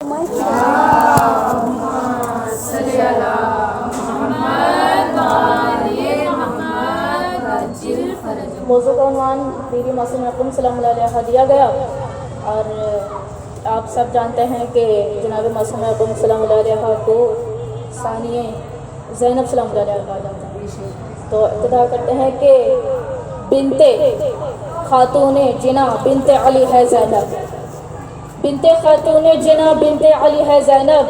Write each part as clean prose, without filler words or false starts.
موضوع کا عنوان بیوی معصوم اقدم سلام اللہ علیہ دیا گیا، اور آپ سب جانتے ہیں کہ جناب معصوم اقدم سلام اللہ علیہ کو ثانیہ زینب سلام اللہ علیہ کہا جاتا ہے۔ تو ابتدا کرتے ہیں کہ بنت خاتون جنا بنت علی ہے زینب، بنت خاتون جنا بنت علی ہے زینب،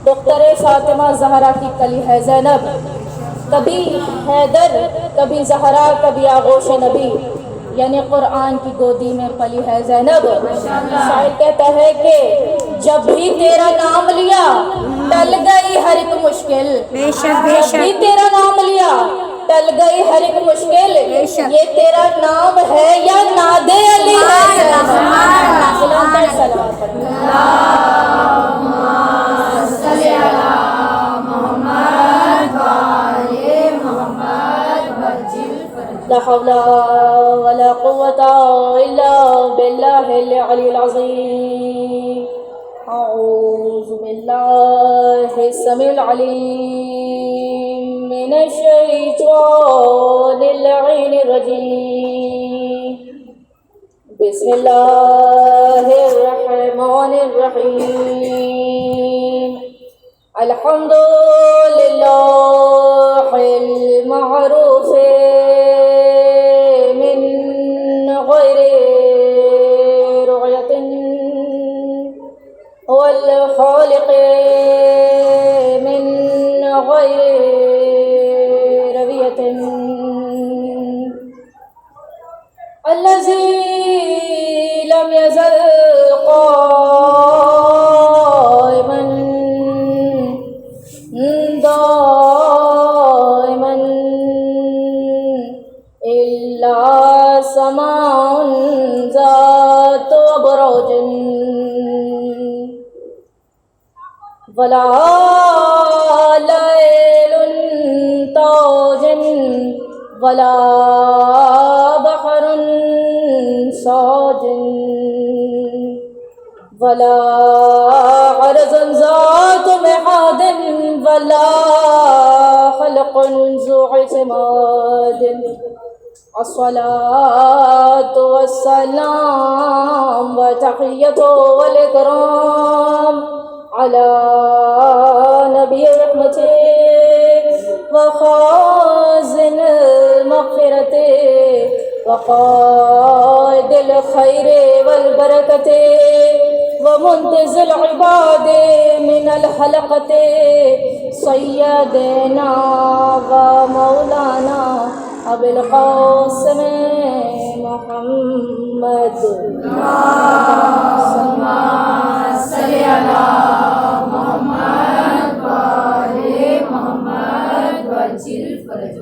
دختر فاطمہ زہرا کی کلی ہے زینب، کبھی حیدر کبھی زہرا کبھی آغوش نبی، یعنی قرآن کی گودی میں پلی ہے زینب۔ شاعر کہتا ہے کہ جب بھی تیرا نام لیا ٹل گئی ہر ایک مشکل، جب بھی تیرا نام لیا ٹل گئی ہر ایک مشکل، یہ تیرا نام ہے یا ناد علی ہے زینب۔ سلام پر سلام لا حول ولا قوة إلا بالله العلي العظيم۔ أعوذ بالله السميع العليم من الشيطان اللعين الرجيم، بسم الله الرحمن الرحيم۔ الحمد لله المعروف من غير رعية، والخالق من غير ربية، الذي لم يزل قائما دائما إلا سماء ذات أبراج، ولا ليل تاج، ولا بحر ساج، ولا عرض ذات مهاد، ولا خلق ذو اعتماد۔ الصلاة والسلام وتحية والإكرام على نبي الرحمة وخازن المغفرة وقائد الخير والبركة ومنتز العباد من الحلقة، سيدنا ومولانا أبي القاسم محمد، اللهم صل على محمد وآل محمد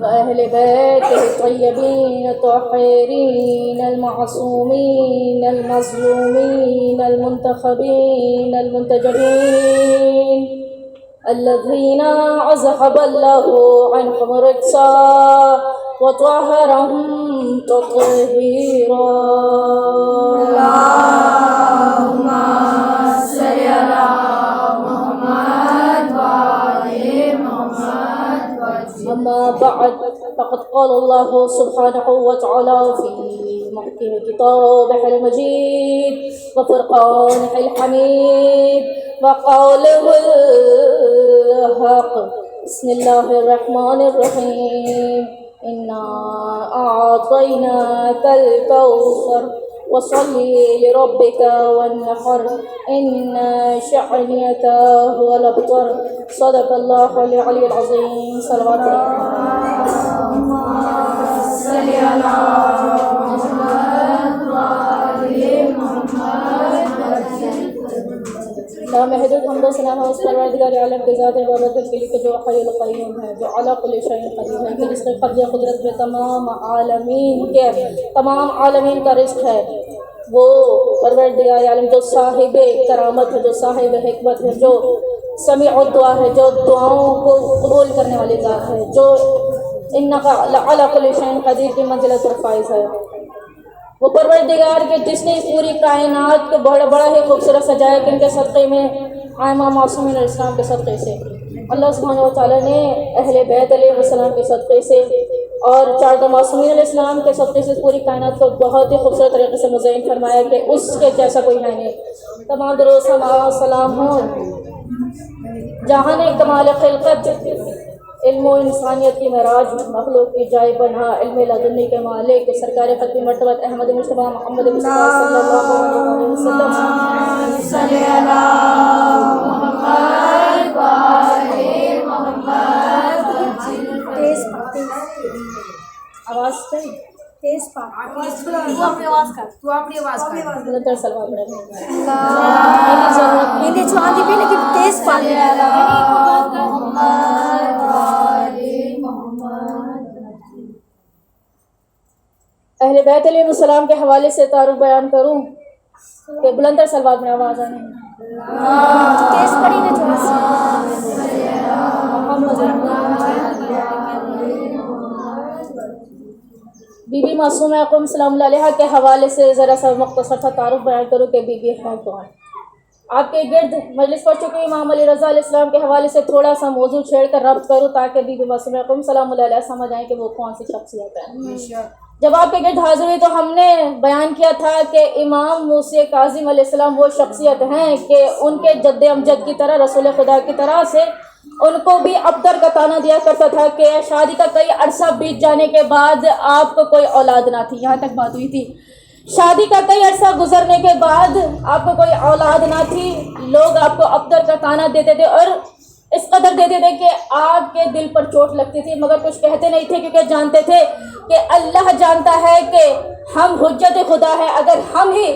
وأهل بيته الطيبين الطاهرين المعصومين المظلومين المنتخبين المنتجبين، الذين أذهب الله عنهم الرجس وطهرهم تطهيرا۔ اللهم صل على محمد وآل محمد۔ أما بعد، فقد قال الله سبحانه وتعالى في محكم كتابه المجيد وفرقانه الحميد وقوله الحق، بسم الله الرحمن الرحيم، إنا أعطيناك الكوثر وصل لربك وانحر، إن شانئك هو الأبتر۔ صدق الله العلي العظيم۔ صلوات اللهم صل على محمد وآل محمد۔ لامحدود حمد و ثنا ہے اس پروردگار عالم کے ذات بابرکت کے لیے کہ جو حی القیوم ہے، جو علی کل شیء قدیر ہے، کہ جس کے قبضہ قدرت میں تمام عالمین کا رزق ہے۔ وہ پروردگار عالم جو صاحب کرامت ہے، جو صاحب حکمت ہے، جو سمیع الدعا ہے، جو دعاؤں کو قبول کرنے والی ذات ہے، جو انک علی کل شیء قدیر کی منزلت پر فائز ہے۔ وہ پروردگار کے جس نے اس پوری کائنات کو بڑا ہی خوبصورت سجایا کہ ان کے صدقے میں آئمہ معصومین علیہ السلام کے صدقے سے اللہ سبحانہ و تعالیٰ نے اہل بیت علیہ السلام کے صدقے سے اور چار معصومین علیہ السلام کے صدقے سے پوری کائنات کو بہت ہی خوبصورت طریقے سے مزین فرمایا کہ اس کے جیسا کوئی ہے نہیں۔ تمام درود و سلام ہوں جہاں نے کمال خلقت، علم و انسانیت کی معراج، مخلوق کی جائے بنا، علم لدنی کے مالک، سرکار ختم مرتبہ احمد مصطفیٰ محمد مصطفیٰ صلی اللہ علیہ وسلم آواز تیز اہل بیت علیہ السلام کے حوالے سے تعارف بیان کروں کہ بلندر سلوات میں آواز آنے تیز پڑی نا تھوڑا سا۔ بی بی معصومہ اقوام سلام اللہ علیہ کے حوالے سے ذرا سا مختصر سا تعارف بیان کروں کہ بی بی ہے کون۔ آپ کے گرد مجلس پڑھ چکے امام علی رضا علیہ السلام کے حوالے سے تھوڑا سا موضوع چھیڑ کر ربط کروں تاکہ بی بی معصومہ اقوام سلام اللہ علیہ سمجھ آئیں کہ وہ کون سی شخصیت ہے۔ جب آپ کے گرد حاضر ہوئی تو ہم نے بیان کیا تھا کہ امام موسی کاظم علیہ السلام وہ شخصیت ہیں کہ ان کے جد امجد کی طرح رسول خدا کی طرح سے ان کو بھی ابتر کا تانا دیا کرتا تھا کہ شادی کا کئی عرصہ بیت جانے کے بعد آپ کو کوئی اولاد نہ تھی، یہاں تک بات ہوئی تھی۔ شادی کا کئی عرصہ گزرنے کے بعد آپ کو کوئی اولاد نہ تھی، لوگ آپ کو ابتر کا تانا دیتے تھے اور اس قدر دیتے تھے کہ آپ کے دل پر چوٹ لگتی تھی، مگر کچھ کہتے نہیں تھے کیونکہ جانتے تھے کہ اللہ جانتا ہے کہ ہم حجت خدا ہے، اگر ہم ہی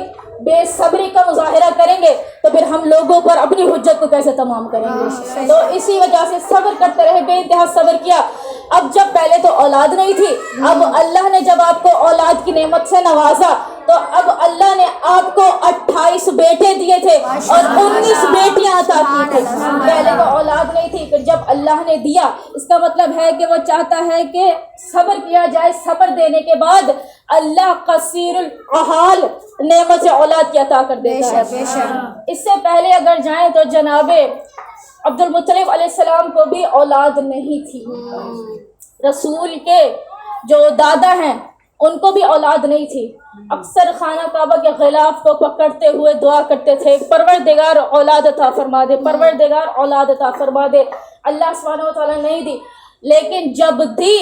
بے صبری کا مظاہرہ کریں گے تو پھر ہم لوگوں پر اپنی حجت کو کیسے تمام کریں گے۔ تو اسی وجہ سے صبر کرتے رہے، بے انتہا صبر کیا۔ اب جب پہلے تو اولاد نہیں تھی، اب اللہ نے جب آپ کو اولاد کی نعمت سے نوازا تو اب اللہ نے آپ کو 28 بیٹے دیے تھے اور 19 بیٹیاں عطا کی تھی۔ پہلے تو اولاد نہیں تھی، پھر جب اللہ نے دیا، اس کا مطلب ہے کہ وہ چاہتا ہے کہ صبر کیا جائے، صبر دینے کے بعد اللہ قصیر العحال نعمت سے اولاد کی عطا کر دیتا ہے۔ اس سے پہلے اگر جائیں تو جناب عبد المطلب علیہ السلام کو بھی اولاد نہیں تھی، رسول کے جو دادا ہیں ان کو بھی اولاد نہیں تھی۔ اکثر خانہ کعبہ کے غلاف کو پکڑتے ہوئے دعا کرتے تھے، پروردگار اولاد عطا فرما دے، پروردگار اولاد عطا فرما دے۔ اللہ سبحانہ و تعالیٰ نہیں دی، لیکن جب دی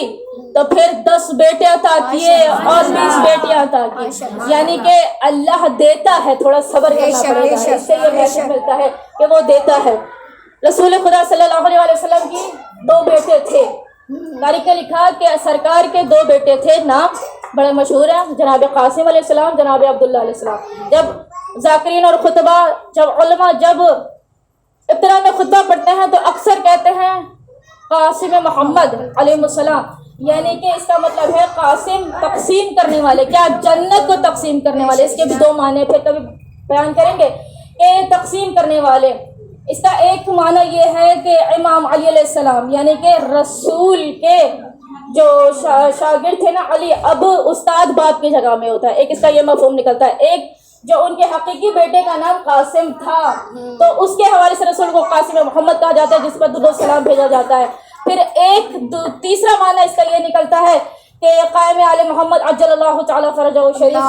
تو پھر 10 بیٹے عطا کیے اور 20 بیٹیاں عطا کی، یعنی کہ اللہ دیتا ہے، تھوڑا صبر کرنا پڑے گا، اس سے یہ محسوس ملتا ہے کہ وہ دیتا ہے۔ رسول خدا صلی اللہ علیہ وسلم کی 2 بیٹے تھے، تاریخ نے لکھا کہ سرکار کے 2 بیٹے تھے، نام بڑے مشہور ہیں، جناب قاسم علیہ السلام، جناب عبداللہ علیہ السلام۔ جب ذاکرین اور خطبہ، جب علماء جب ابتدا میں خطبہ پڑھتے ہیں تو اکثر کہتے ہیں قاسم محمد علیہ السلام، یعنی کہ اس کا مطلب ہے قاسم تقسیم کرنے والے، کیا جنت کو تقسیم کرنے والے۔ اس کے بھی 2 معنی پھر کبھی بیان کریں گے کہ تقسیم کرنے والے۔ اس کا ایک معنی یہ ہے کہ امام علی علیہ السلام، یعنی کہ رسول کے جو شاگرد تھے نا علی، اب استاد باپ کی جگہ میں ہوتا ہے، ایک اس کا یہ مفہوم نکلتا ہے۔ ایک جو ان کے حقیقی بیٹے کا نام قاسم تھا تو اس کے حوالے سے رسول کو قاسم محمد کہا جاتا ہے، جس پر درود و سلام بھیجا جاتا ہے۔ پھر ایک تیسرا معنی اس کا یہ نکلتا ہے کہ قائم آل محمد عجل اللہ تعالی فرجہ الشریف،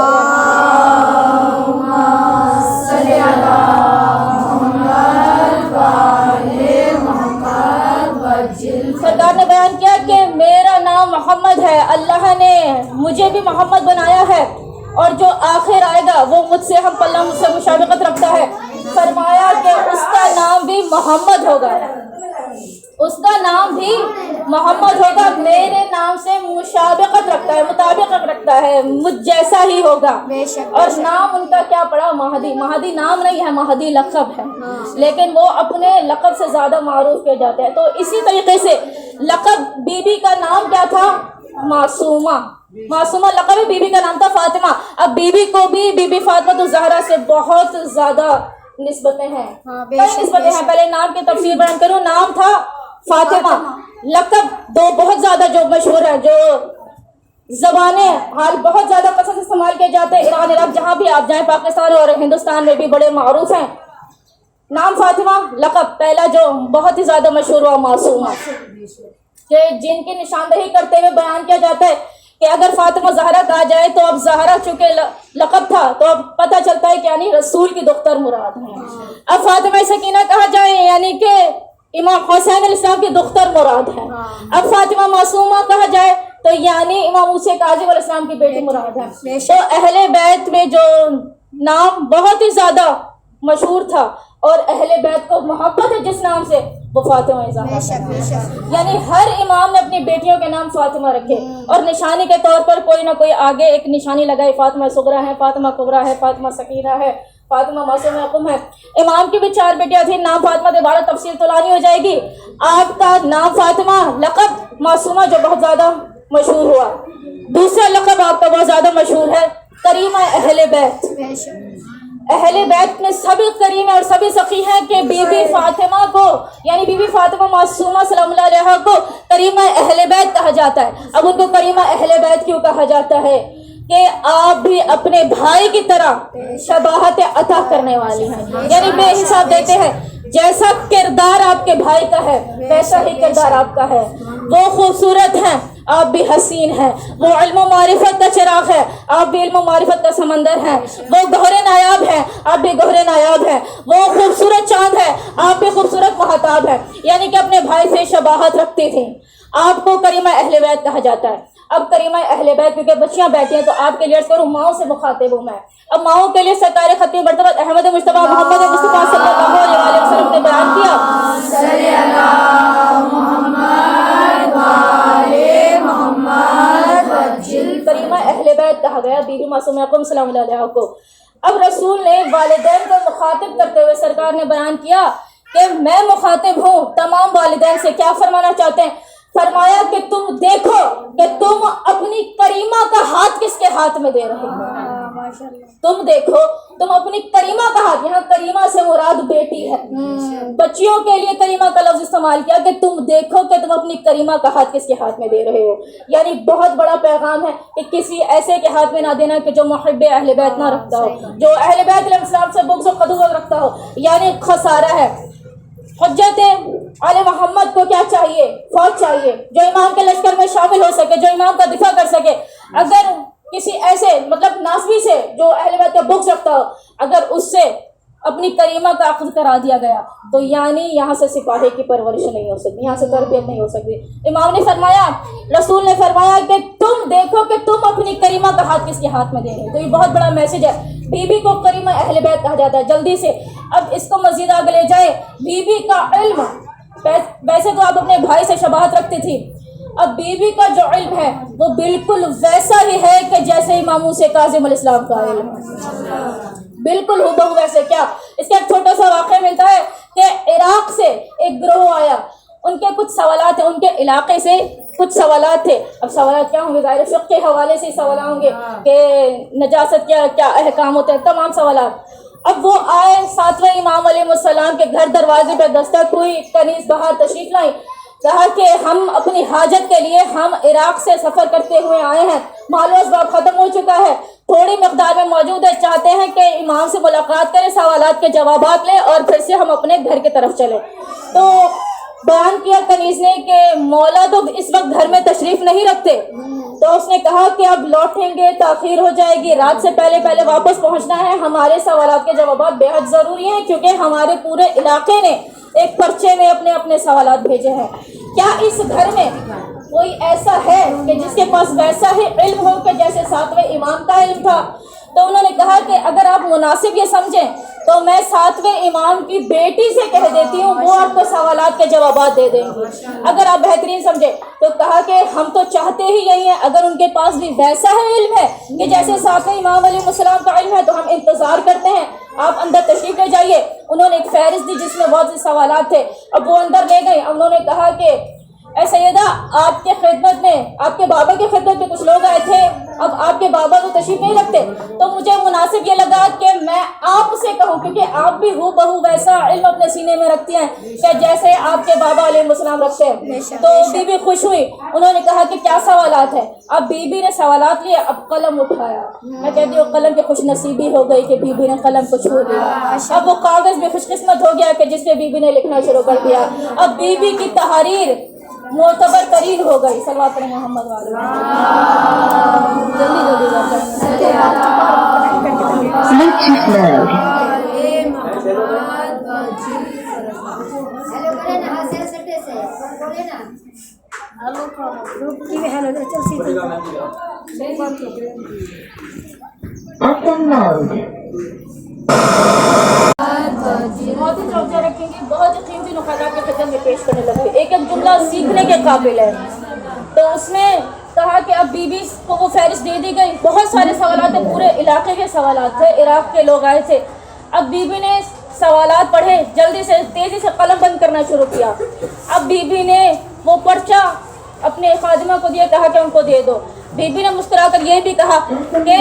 سرکار نے بیان کیا کہ میرا نام محمد ہے، اللہ نے مجھے بھی محمد بنایا ہے اور جو آخر آئے گا وہ مجھ سے ہم پلہ مجھ سے مشابقت رکھتا ہے۔ فرمایا کہ اس کا نام بھی محمد ہوگا، اس کا نام بھی محمد ہوگا، میرے نام سے مشابقت رکھتا ہے، مطابقت رکھتا ہے، مجھ جیسا ہی ہوگا۔ اور نام ان کا کیا پڑا؟ مہدی۔ مہدی نام نہیں ہے، مہدی لقب ہے، لیکن وہ اپنے لقب سے زیادہ معروف کیے جاتے ہیں۔ تو اسی طریقے سے لقب بی بی کا نام کیا تھا؟ معصومہ۔ معصومہ لقب ہے، بی بی کا نام تھا فاطمہ۔ اب بی بی کو بھی بی بی فاطمہ الزہرا سے بہت زیادہ نسبتیں ہیں، کئی نسبتیں ہیں۔ پہلے نام کی تفسیر بیان کروں، نام تھا فاطمہ، لقب 2 بہت زیادہ جو مشہور ہے، جو زبانیں حال بہت زیادہ قصص استعمال کیے جاتے ہیں، ایران عراق جہاں بھی آپ جائیں، پاکستان اور ہندوستان میں بھی بڑے معروف ہیں۔ نام فاطمہ، لقب پہلا جو بہت ہی زیادہ مشہور ہوا معصومہ، کہ جن کی نشاندہی کرتے ہوئے بیان کیا جاتا ہے کہ اگر فاطمہ زہرا کہا جائے تو اب زہرا چونکہ لقب تھا تو اب پتہ چلتا ہے کہ یعنی رسول کی دختر مراد ہے۔ اب فاطمہ سکینہ کہا جائے یعنی کہ امام حسین علیہ السلام کی دختر مراد ہے۔ اب فاطمہ معصومہ کہا جائے تو یعنی امام موسیٰ کاظم علیہ السلام کی بیٹی مراد ہے۔ تو اہل بیت میں جو نام بہت ہی زیادہ مشہور تھا اور اہل بیت کو محبت ہے جس نام سے، وہ فاطمہ زہرا ہے۔ یعنی ہر امام نے اپنی بیٹیوں کے نام فاطمہ رکھے اور نشانی کے طور پر کوئی نہ کوئی آگے ایک نشانی لگائی، فاطمہ صغریٰ ہے، فاطمہ کبریٰ ہے، فاطمہ سکینہ ہے، فاطمہ معصومہ قم ہے۔ امام کی بھی 4 بیٹیاں تھیں، نام فاطمہ کے بارے تفصیل تو لانی ہو جائے گی۔ آپ کا نام فاطمہ، لقب معصومہ جو بہت زیادہ مشہور ہوا۔ دوسرا لقب آپ کا بہت زیادہ مشہور ہے کریمہ اہل بیت۔ اہل بیت میں سبھی کریم اور سبھی سخی ہیں کہ بی بی فاطمہ کو یعنی بی بی فاطمہ معصومہ سلام اللہ علیہا کو کریمہ اہل بیت کہا جاتا ہے۔ اب ان کو کریمہ اہل بیت کیوں کہا جاتا ہے؟ کہ آپ بھی اپنے بھائی کی طرح شباہت عطا کرنے والی ہیں، یعنی بے حساب دیتے ہیں۔ جیسا کردار آپ کے بھائی کا ہے ویسا ہی کردار آپ کا ہے۔ وہ خوبصورت ہیں، آپ بھی حسین ہیں۔ وہ علم و معرفت کا چراغ ہے، آپ بھی علم و معرفت کا سمندر ہیں۔ وہ گہرے نایاب ہیں، آپ بھی گہرے نایاب ہیں۔ وہ خوبصورت چاند ہے، آپ بھی خوبصورت مہتاب ہیں۔ یعنی کہ اپنے بھائی سے شباہت رکھتی تھیں۔ آپ کو کریمہ اہل بیت کہا جاتا ہے۔ اب کریمہ اہل بیت کیونکہ بچیاں بیٹھی ہیں تو آپ کے لیے عرض کروں ماؤں سے مخاطب ہوں میں۔ اب ماؤں کے لیے سرکار ختم مرتبہ احمد مصطفیٰ محمد مصطفیٰ صلی اللہ علیہ وسلم نے بیان کیا، صلی اللہ محمد وآلِ محمد وجل۔ کریمہ اہل بیت کہا گیا بی بی معصومہ قم سلام اللہ علیہا کو۔ اب رسول نے والدین کو مخاطب کرتے ہوئے سرکار نے بیان کیا کہ میں مخاطب ہوں تمام والدین سے۔ کیا فرمانا چاہتے ہیں؟ فرمایا کہ تم دیکھو کہ تم اپنی کریمہ کا ہاتھ کس کے ہاتھ میں دے رہے ہو۔ تم دیکھو تم اپنی کریمہ کا ہاتھ، یہاں کریمہ سے مراد بیٹی ہے، بچیوں کے لیے کریمہ کا لفظ استعمال کیا کہ تم دیکھو کہ تم اپنی کریمہ کا ہاتھ کس کے ہاتھ میں دے رہے ہو۔ یعنی بہت بڑا پیغام ہے کہ کسی ایسے کے ہاتھ میں نہ دینا کہ جو محب اہل بیت نہ رکھتا ہو، جو اہل بیت علیہ السلام سے بغض و قدوت رکھتا ہو، یعنی خسارہ ہے۔ حجت آل محمد کو کیا چاہیے؟ فوج چاہیے جو امام کے لشکر میں شامل ہو سکے، جو امام کا دفاع کر سکے۔ اگر کسی ایسے مطلب ناسبی سے جو اہل بیت کا بغض رکھتا ہو، اگر اس سے اپنی کریمہ کا عقد کرا دیا گیا تو یعنی یہاں سے سپاہی کی پرورش نہیں ہو سکتی، یہاں سے تربیت نہیں ہو سکتی۔ امام نے فرمایا، رسول نے فرمایا کہ تم دیکھو کہ تم اپنی کریمہ کا ہاتھ کس کے ہاتھ میں دے رہے ہو۔ تو یہ بہت بڑا میسج ہے۔ بی بی کو کریمہ اہل بیت کہا جاتا ہے۔ جلدی سے اب اس کو مزید آگے لے جائے۔ بی بی کا علم، ویسے تو آپ اپنے بھائی سے شباہت رکھتی تھی، اب بی بی کا جو علم ہے وہ بالکل ویسا ہی ہے کہ جیسے امام موسیٰ کاظم علیہ السلام کا علم ہے، بالکل ہو ویسے۔ کیا اس کا ایک چھوٹا سا واقعہ ملتا ہے کہ عراق سے ایک گروہ آیا، ان کے کچھ سوالات تھے، ان کے علاقے سے کچھ سوالات تھے۔ اب سوالات کیا ہوں گے؟ ظاہر فقہ کے حوالے سے سوال ہوں گے کہ نجاست کیا احکام ہوتے ہیں، تمام سوالات۔ اب وہ آئے، 7ویں امام علیہ السلام کے گھر دروازے پہ دستک ہوئی، کنیز باہر تشریف لائی، کہا کہ ہم اپنی حاجت کے لیے ہم عراق سے سفر کرتے ہوئے آئے ہیں، مال و اسباب ختم ہو چکا ہے، تھوڑی مقدار میں موجود ہے، چاہتے ہیں کہ امام سے ملاقات کریں، سوالات کے جوابات لیں اور پھر سے ہم اپنے گھر کی طرف چلیں۔ تو بیان کیا کنیز نے کہ مولا تو اس وقت گھر میں تشریف نہیں رکھتے، تو اس نے کہا کہ اب لوٹیں گے، تاخیر ہو جائے گی، رات سے پہلے واپس پہنچنا ہے، ہمارے سوالات کے جوابات بے حد ضروری ہیں کیونکہ ہمارے پورے علاقے نے ایک پرچے میں اپنے اپنے سوالات بھیجے ہیں۔ کیا اس گھر میں کوئی ایسا ہے کہ جس کے پاس ویسا ہی علم ہو کہ جیسے 7ویں امام کا علم تھا؟ تو انہوں نے کہا کہ اگر آپ مناسب یہ سمجھیں تو میں 7ویں امام کی بیٹی سے کہہ دیتی ہوں، وہ آپ کو سوالات کے جوابات دے دیں گی، اگر آپ بہترین سمجھیں۔ تو کہا کہ ہم تو چاہتے ہی یہی ہیں، اگر ان کے پاس بھی ویسا ہی علم ہے کہ جیسے 7ویں امام علیہ السلام کا علم ہے تو ہم انتظار کرتے ہیں، آپ اندر تشریف لے جائیے۔ انہوں نے ایک فہرست دی جس میں بہت سے سوالات تھے، اب وہ اندر لے گئے۔ انہوں نے کہا کہ اے سیدہ، آپ کے خدمت میں، آپ کے بابا کی خدمت میں کچھ لوگ آئے تھے، اب آپ کے بابا تو تشریف نہیں رکھتے، تو مجھے مناسب یہ لگا کہ میں آپ سے کہوں، کیونکہ آپ بھی ہو بہو ویسا علم اپنے سینے میں رکھتی ہیں کہ جیسے آپ کے بابا علیہ السلام رکھتے ہیں۔ تو بی بی خوش ہوئی، انہوں نے کہا کہ کیا سوالات ہیں؟ اب بی بی نے سوالات لیے، اب قلم اٹھایا، میں کہتی ہوں قلم کی خوش نصیبی ہو گئی کہ بی بی نے قلم کو چھو لیا۔ اب وہ کاغذ بھی خوش قسمت ہو گیا کہ جس پہ بی بی نے لکھنا شروع کر دیا۔ اب بی بی کی تحریر معتبر ترین ہو گئی۔ صلوات علی محمد وعلی جلدی رکھیں گے، بہت ہی قیمتی نقطات کے خدمت میں پیش کرنے لگے۔ ایک ایک جملہ سیکھنے کے قابل ہے۔ تو اس میں کہا کہ اب بی بی کو وہ فہرست دے دی گئی، بہت سارے سوالات ہیں، پورے علاقے کے سوالات تھے، عراق کے لوگ آئے تھے۔ اب بی بی نے سوالات پڑھے، جلدی سے تیزی سے قلم بند کرنا شروع کیا۔ اب بی بی نے وہ پرچہ اپنے خادمہ کو دیا، کہا کہ ان کو دے دو۔ بی بی نے مسکرا کر یہ بھی کہا کہ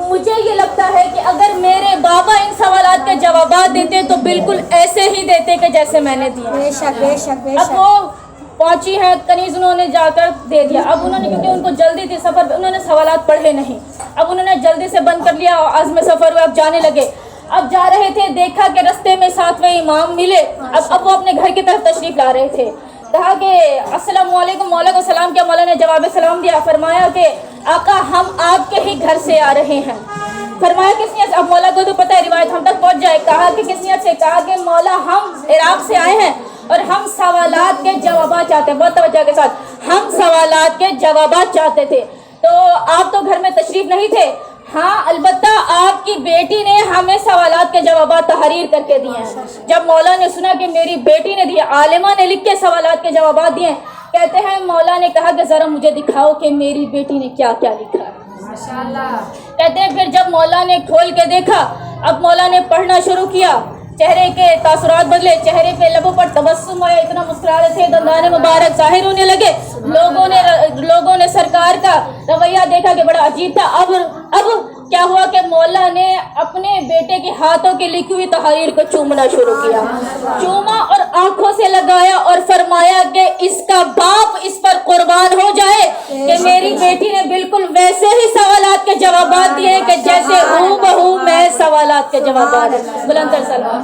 مجھے یہ لگتا ہے کہ اگر میرے بابا ان سوالات کے جوابات دیتے تو بالکل ایسے ہی دیتے کہ جیسے میں نے دیا۔ بے شک بے شک بے اب شک۔ وہ پہنچی ہے کنیز، انہوں نے جا کر دے دیا۔ اب انہوں نے، کیونکہ ان کو جلدی تھی سفر پہ، انہوں نے سوالات پڑھے نہیں، اب انہوں نے جلدی سے بند کر لیا اور عزم سفر ہوئے، اب جانے لگے۔ اب جا رہے تھے، دیکھا کہ رستے میں 7ویں امام ملے۔ اب وہ اپنے گھر کی طرف تشریف لا رہے تھے، کہا کہ السلام علیکم۔ مولا کو سلام کیا، مولا نے جواب سلام دیا، فرمایا کہ آقا ہم آپ کے ہی گھر سے آ رہے ہیں۔ فرمایا کس نیت سے؟ اب مولا کو تو پتہ ہے، روایت ہم تک پہنچ جائے۔ کہا کہ کس نیت سے؟ کہا کہ مولا ہم عراق سے آئے ہیں اور ہم سوالات کے جوابات چاہتے ہیں، بہت توجہ کے ساتھ، ہم سوالات کے جوابات چاہتے تھے۔ تو آپ تو گھر میں تشریف نہیں تھے، ہاں البتہ آپ کی بیٹی نے ہمیں سوالات کے جوابات تحریر کر کے دیے ہیں۔ جب مولا نے سنا کہ میری بیٹی نے دیے، عالمہ نے لکھ کے سوالات کے جوابات دیے، کہتے ہیں مولا نے کہا کہ ذرا مجھے دکھاؤ کہ میری بیٹی نے کیا کیا لکھا ہے۔ کہتے ہیں پھر جب مولا نے کھول کے دیکھا، اب مولا نے پڑھنا شروع کیا، چہرے کے تاثرات بدلے، چہرے پہ لبوں پر تبسم آیا، اتنا مسکرا رہے تھے، دندان مبارک ظاہر ہونے لگے۔ لوگوں نے سرکار کا رویہ دیکھا کہ بڑا عجیب تھا۔ اب کیا ہوا کہ مولا نے اپنے بیٹے کے ہاتھوں کی لکھی ہوئی تحریر کو چومنا شروع کیا، چوما اور آنکھوں سے لگایا اور فرمایا کہ اس کا باپ اس پر قربان ہو جائے کہ میری بیٹی نے بالکل ویسے ہی سوالات کے جوابات دیے کہ جیسے ہوں بہو میں سوالات کے جوابات ہیں۔ بلند تر سلام۔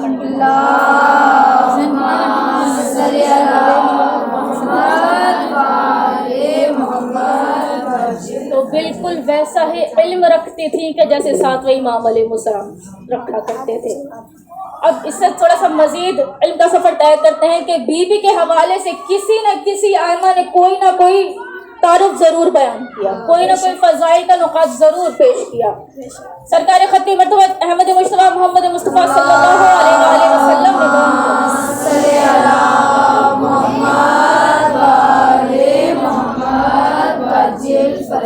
تو بالکل ویسا ہی علم رکھتی تھی کہ جیسے 7ویں امام علیہ السلام رکھا کرتے تھے۔ اب اس سے تھوڑا سا مزید علم کا سفر طے کرتے ہیں کہ بی بی کے حوالے سے کسی نہ کسی آئمہ نے کوئی نہ کوئی تعارف ضرور بیان کیا، کوئی نہ کوئی فضائل کا نقاط ضرور پیش کیا۔ سرکار خطی مرتبہ احمد مجتبیٰ محمد مصطفیٰ صلی اللہ علیہ وآلہ وسلم نے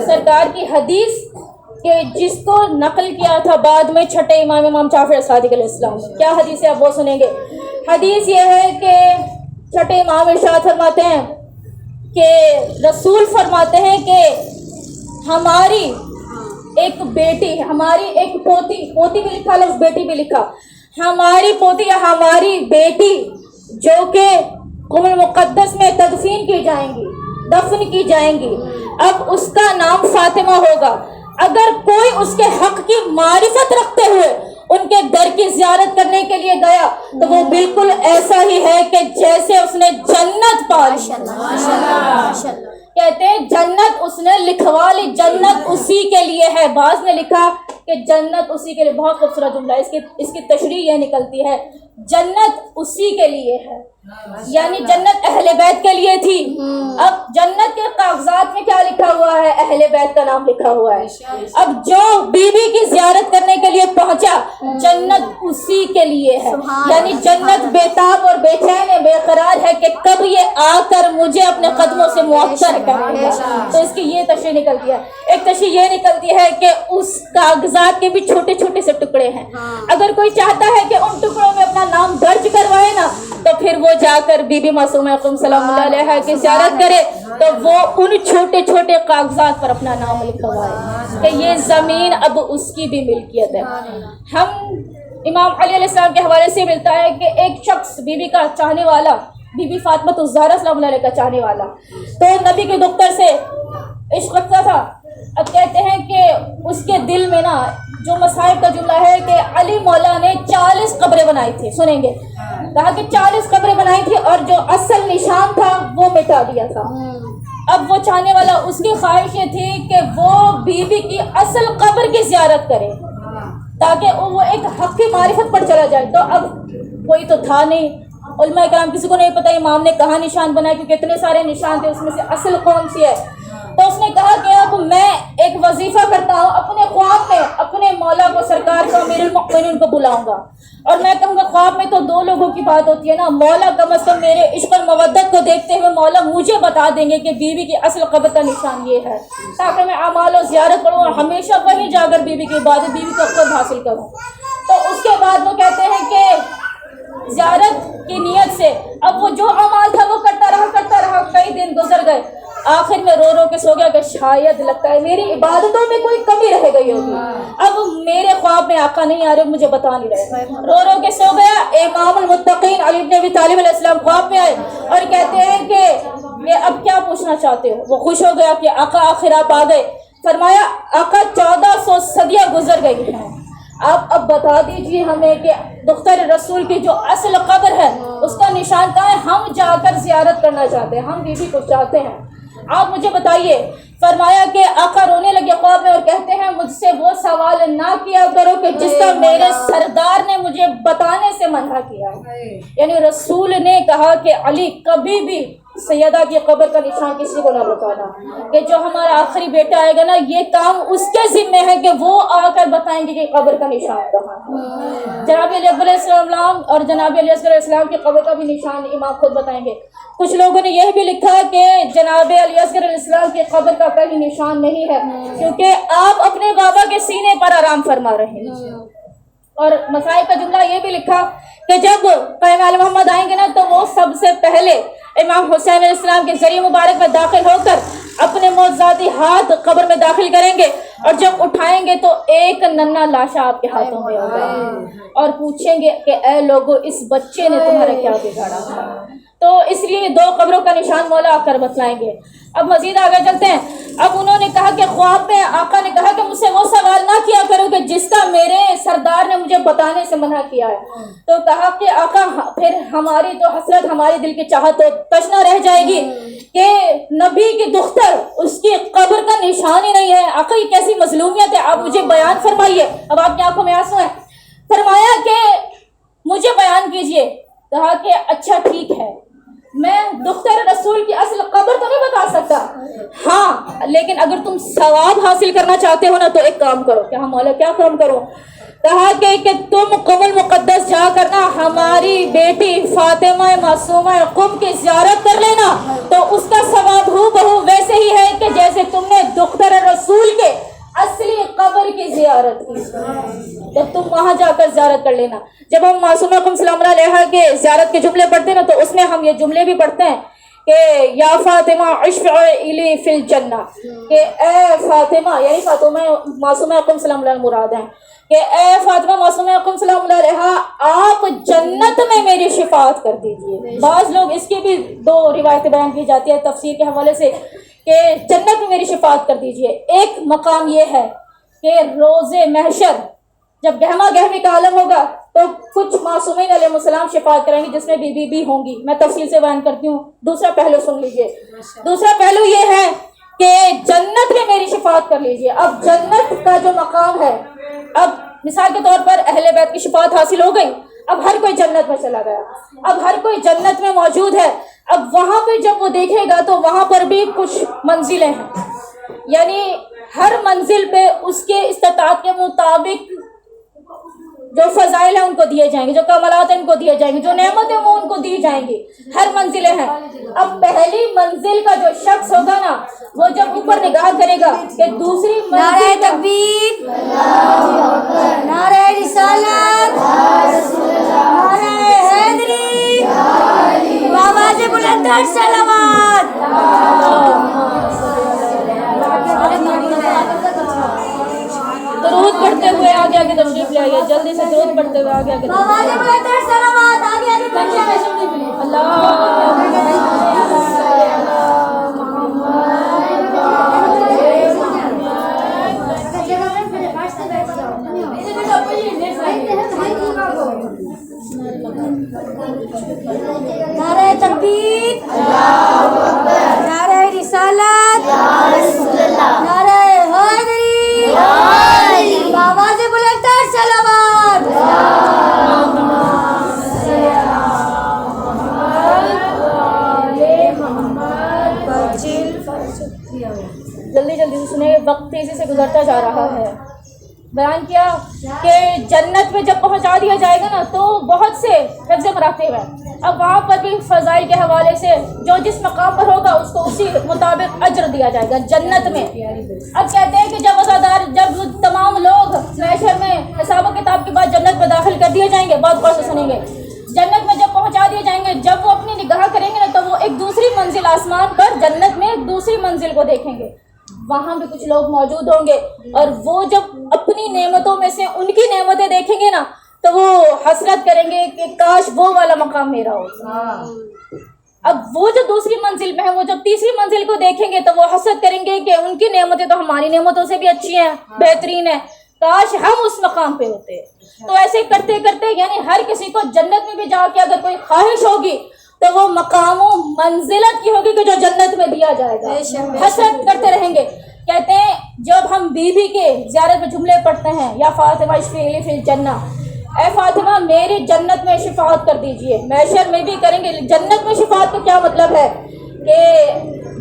سرکار کی حدیث کہ جس کو نقل کیا تھا بعد میں چھٹے امام جعفر صادق علیہ السلام نے، کیا حدیث ہے آپ وہ سنیں گے۔ حدیث یہ ہے کہ چھٹے امام ارشاد فرماتے ہیں کہ رسول فرماتے ہیں کہ ہماری ایک بیٹی، ہماری ایک پوتی بھی لکھا، لفظ بیٹی بھی لکھا، ہماری پوتی یا ہماری بیٹی جو کہ قم المقدس میں تدفین کی جائیں گی، دفن کی جائیں گی، اب اس کا نام فاطمہ ہوگا۔ اگر کوئی اس کے حق کی معرفت رکھتے ہوئے ان کے در کی زیارت کرنے کے لیے گیا تو وہ بالکل ایسا ہی ہے کہ جیسے اس نے جنت پا لی۔ کہتے ہیں جنت اس نے لکھوا لی، جنت اسی کے لیے ہے۔ بعض نے لکھا کہ جنت اسی کے لیے، بہت خوبصورت جملہ، اس کی تشریح یہ نکلتی ہے جنت اسی کے لیے ہے، یعنی جنت اہل بیت کے لیے تھی۔ اب جنت کے کاغذات میں کیا لکھا ہوا ہے؟ اہل بیت کا نام لکھا ہوا ہے۔ اب جو بی بی کی زیارت کرنے کے لیے پہنچا، جنت اسی کے لیے ہے، یعنی جنت بےتاب اور بے چین ہے، بے قرار ہے کہ کب یہ آ کر مجھے اپنے قدموں سے معطر کرے گا۔ تو اس کی یہ تشریح نکلتی ہے۔ ایک تشریح یہ نکلتی ہے کہ اس کاغذات کے بھی چھوٹے چھوٹے سے ٹکڑے ہیں، اگر کوئی چاہتا ہے کہ ان ٹکڑوں میں اپنا نام درج کروائے نا تو پھر وہ جا کر بی بی معصومہ قم سلام اللہ علیہا کی زیارت کرے، تو وہ ان چھوٹے چھوٹے کاغذات پر اپنا نام لکھوائے کہ یہ زمین اب اس کی بھی ملکیت ہے. ہم امام علی علیہ السلام کے حوالے سے ملتا ہے کہ ایک شخص بی بی کا چاہنے والا، بی بی فاطمہ الزہرا سلام اللہ علیہ کا چاہنے والا، تو نبی کے دختر سے عشق رکھتا تھا. اب کہتے ہیں کہ اس کے دل میں نا جو مصائب کا جملہ ہے کہ علی مولا نے 40 قبریں بنائی تھی. سنیں گے، کہا کہ 40 قبریں بنائی تھی اور جو اصل نشان تھا وہ مٹا دیا تھا. اب وہ چاہنے والا، اس کی خواہش یہ تھی کہ وہ بی بی کی اصل قبر کی زیارت کرے تاکہ وہ ایک حق کی معرفت پر چلا جائے. تو اب کوئی تو تھا نہیں، علماء کرام کسی کو نہیں پتہ امام نے کہاں نشان بنائے کیونکہ اتنے سارے نشان تھے، اس میں سے اصل کون سی ہے. تو اس نے کہا کہ اب میں ایک وظیفہ کرتا ہوں، اپنے خواب میں اپنے مولا کو، سرکار کو، امیر المؤمنین کو بلاؤں گا اور میں کہوں گا خواب میں تو دو لوگوں کی بات ہوتی ہے نا، مولا کم از کم میرے عشق اور مودت کو دیکھتے ہوئے مولا مجھے بتا دیں گے کہ بیوی کی اصل قبر کا نشان یہ ہے، تاکہ میں اعمال و زیارت کروں اور ہمیشہ وہیں جا کر بیوی کی عبادت، بیوی کا قرب حاصل کروں. تو اس کے بعد وہ کہتے ہیں کہ زیارت کی نیت سے اب وہ جو اعمال تھا وہ کرتا رہا. کئی دن گزر گئے، آخر میں رو رو کے سو گیا کہ شاید لگتا ہے میری عبادتوں میں کوئی کمی رہ گئی ہوگی، اب میرے خواب میں آقا نہیں آ رہے، مجھے بتا نہیں رہے. رو رو کے سو گیا. امام المتقین علی بن ابی طالب علیہ السلام خواب میں آئے اور کہتے ہیں کہ یہ اب کیا پوچھنا چاہتے ہو. وہ خوش ہو گیا کہ آقا آخر آپ آ گئے. فرمایا آقا 1400 صدیاں گزر گئی ہیں، آپ اب بتا دیجیے ہمیں کہ دختر رسول کی جو اصل قبر ہے اس کا نشان کہاں ہے، ہم جا کر زیارت کرنا چاہتے ہیں، ہم بیوی کو چاہتے ہیں، آپ مجھے بتائیے. فرمایا کہ آقا رونے لگے خواب میں اور کہتے ہیں مجھ سے وہ سوال نہ کیا کرو کہ جس کا میرے سردار نے مجھے بتانے سے منع کیا. یعنی رسول نے کہا کہ علی کبھی بھی سیدہ کی قبر کا نشان کسی کو نہ بتانا، کہ جو ہمارا آخری بیٹا آئے گا نا یہ کام اس کے ذمہ ہے کہ وہ آ کر بتائیں گے کہ قبر کا نشان کہاں ہے. جناب علی اکبر علیہ السلام اور جناب علی اصغر علیہ السلام کی قبر کا بھی نشان امام خود بتائیں گے. کچھ لوگوں نے یہ بھی لکھا کہ جناب علی اصغر علیہ السلام کی قبر کا کہیں نشان نہیں ہے کیونکہ آپ اپنے بابا کے سینے پر آرام فرما رہے ہیں. اور مسائل کا جملہ یہ بھی لکھا کہ جب قائم آل محمد آئیں گے نا تو وہ سب سے پہلے امام حسین علیہ السلام کے ذریعے مبارک میں داخل ہو کر اپنے معجزاتی ہاتھ قبر میں داخل کریں گے اور جب اٹھائیں گے تو ایک ننھا لاشا آپ کے ہاتھوں میں ہوگا اور پوچھیں گے کہ اے لوگو اس بچے نے تمہارا کیا بگاڑا تھا. تو اس لیے 2 قبروں کا نشان مولا آ کر بتلائیں گے. اب مزید آگے چلتے ہیں. اب انہوں نے کہا کہ خواب میں آقا نے کہا کہ مجھ سے وہ سوال نہ کیا کرو کہ جس کا میرے سردار نے مجھے بتانے سے منع کیا ہے. تو کہا کہ آقا پھر ہماری تو حسرت، ہماری دل کی چاہت تو تشنا رہ جائے گی کہ نبی کی دختر اس کی قبر کا نشان ہی نہیں ہے. آقا یہ کیسی مظلومیت ہے، آپ مجھے بیان فرمائیے. اب آپ کی آنکھوں میں آنسو ہیں. فرمایا کہ مجھے بیان کیجئے. کہا کہ اچھا ٹھیک ہے، میں دختر رسول کی اصل قبر تو نہیں بتا سکتا، ہاں لیکن اگر تم ثواب حاصل کرنا چاہتے ہو نا تو ایک کام کرو. کہ ہم مولا کیا کام کرو؟ کہا کہ تم قم المقدس جا کر نا ہماری بیٹی فاطمہ معصومہ قم کی زیارت کر لینا، تو اس کا ثواب ہو بہو ویسے ہی ہے کہ جیسے تم نے دختر رسول کے اصلی قبر کی زیارت کی. جب تم وہاں جا کر زیارت کر لینا. جب ہم معصومہ قم سلام اللہ علیہا کے زیارت کے جملے پڑھتے ہیں نا تو اس میں ہم یہ جملے بھی پڑھتے ہیں کہ یا فاطمہ اشفعی فی الجنہ، کہ اے فاطمہ، یعنی فاطمہ معصومہ قم سلام اللہ مراد ہیں، کہ اے فاطمہ معصومہ قم سلام اللہ علیہا آپ جنت میں میری شفاعت کر دیجئے. بعض لوگ اس کی بھی 2 روایتیں بیان کی جاتی ہے تفسیر کے حوالے سے کہ جنت میں میری شفاعت کر دیجئے. ایک مقام یہ ہے کہ روز محشر جب گہما گہمی کا عالم ہوگا تو کچھ معصومین علیہ السلام شفاعت کریں گے جس میں بی بی ہوں گی. میں تفصیل سے بیان کرتی ہوں. دوسرا پہلو سن لیجئے. دوسرا پہلو یہ ہے کہ جنت میں میری شفاعت کر لیجئے. اب جنت کا جو مقام ہے، اب مثال کے طور پر اہل بیت کی شفاعت حاصل ہو گئی، اب ہر کوئی جنت میں چلا گیا، اب ہر کوئی جنت میں موجود ہے. اب وہاں پہ جب وہ دیکھے گا تو وہاں پر بھی کچھ منزلیں ہیں، یعنی ہر منزل پہ اس کے استطاعت کے مطابق جو فضائل ہیں ان کو دیے جائیں گے، جو کمالات ہیں ان کو دیے جائیں گے، جو نعمتیں وہ ان کو دی جائیں گی. ہر منزلیں ہیں. اب پہلی منزل کا جو شخص ہوگا نا وہ جب اوپر نگاہ کرے گا کہ دوسری منزل، نعرہ تکبیر، نعرہ رسالت، نعرہ حیدری، آواز بلند صلوات. درود پڑھتے ہوئے آگے آگے تشریف لے آئیے، جلدی سے درود پڑھتے ہوئے آگے آگے نعرہ تکبیر، نعرہ رسالت، نعرہ حیدری، آواز بلند تر صلوات۔ جلدی جلدی سے سنیں، وقت تیزی سے گزرتا جا رہا ہے۔ بیان کیا کہ جنت میں جب پہنچا دیا جائے گا نا تو بہت سے حفظ مراتب ہیں، اب وہاں پر بھی فضائل کے حوالے سے جو جس مقام پر ہوگا اس کو اسی مطابق اجر دیا جائے گا جنت میں۔ اب کہتے ہیں کہ جب تمام لوگ محشر میں حساب و کتاب کے بعد جنت میں داخل کر دیے جائیں گے، بہت غور سے سنیں گے، جنت میں جب پہنچا دیے جائیں گے، جب وہ اپنی نگاہ کریں گے نا تو وہ ایک دوسری منزل، آسمان پر جنت میں ایک دوسری منزل کو دیکھیں گے، وہاں بھی کچھ لوگ موجود ہوں گے، اور وہ جب اپنی نعمتوں میں سے ان کی نعمتیں دیکھیں گے نا تو وہ حسرت کریں گے کہ کاش وہ والا مقام میرا ہو۔ اب وہ جو دوسری منزل میں ہے، وہ جب تیسری منزل کو دیکھیں گے تو وہ حسرت کریں گے کہ ان کی نعمتیں تو ہماری نعمتوں سے بھی اچھی ہیں، بہترین ہیں، کاش ہم اس مقام پہ ہوتے۔ تو ایسے کرتے کرتے یعنی ہر کسی کو جنت میں بھی جا کے اگر کوئی خواہش ہوگی تو وہ مقام و منزلت کی ہوگی کہ جو جنت میں دیا جائے گا، حسرت کرتے رہیں گے۔ کہتے ہیں جب ہم بی بی کے زیارت میں جملے پڑھتے ہیں، یا فاطمہ اشفعی لی فی الجنہ، اے فاطمہ میری جنت میں شفاعت کر دیجئے، محشر میں بھی کریں گے۔ جنت میں شفاعت کا کیا مطلب ہے کہ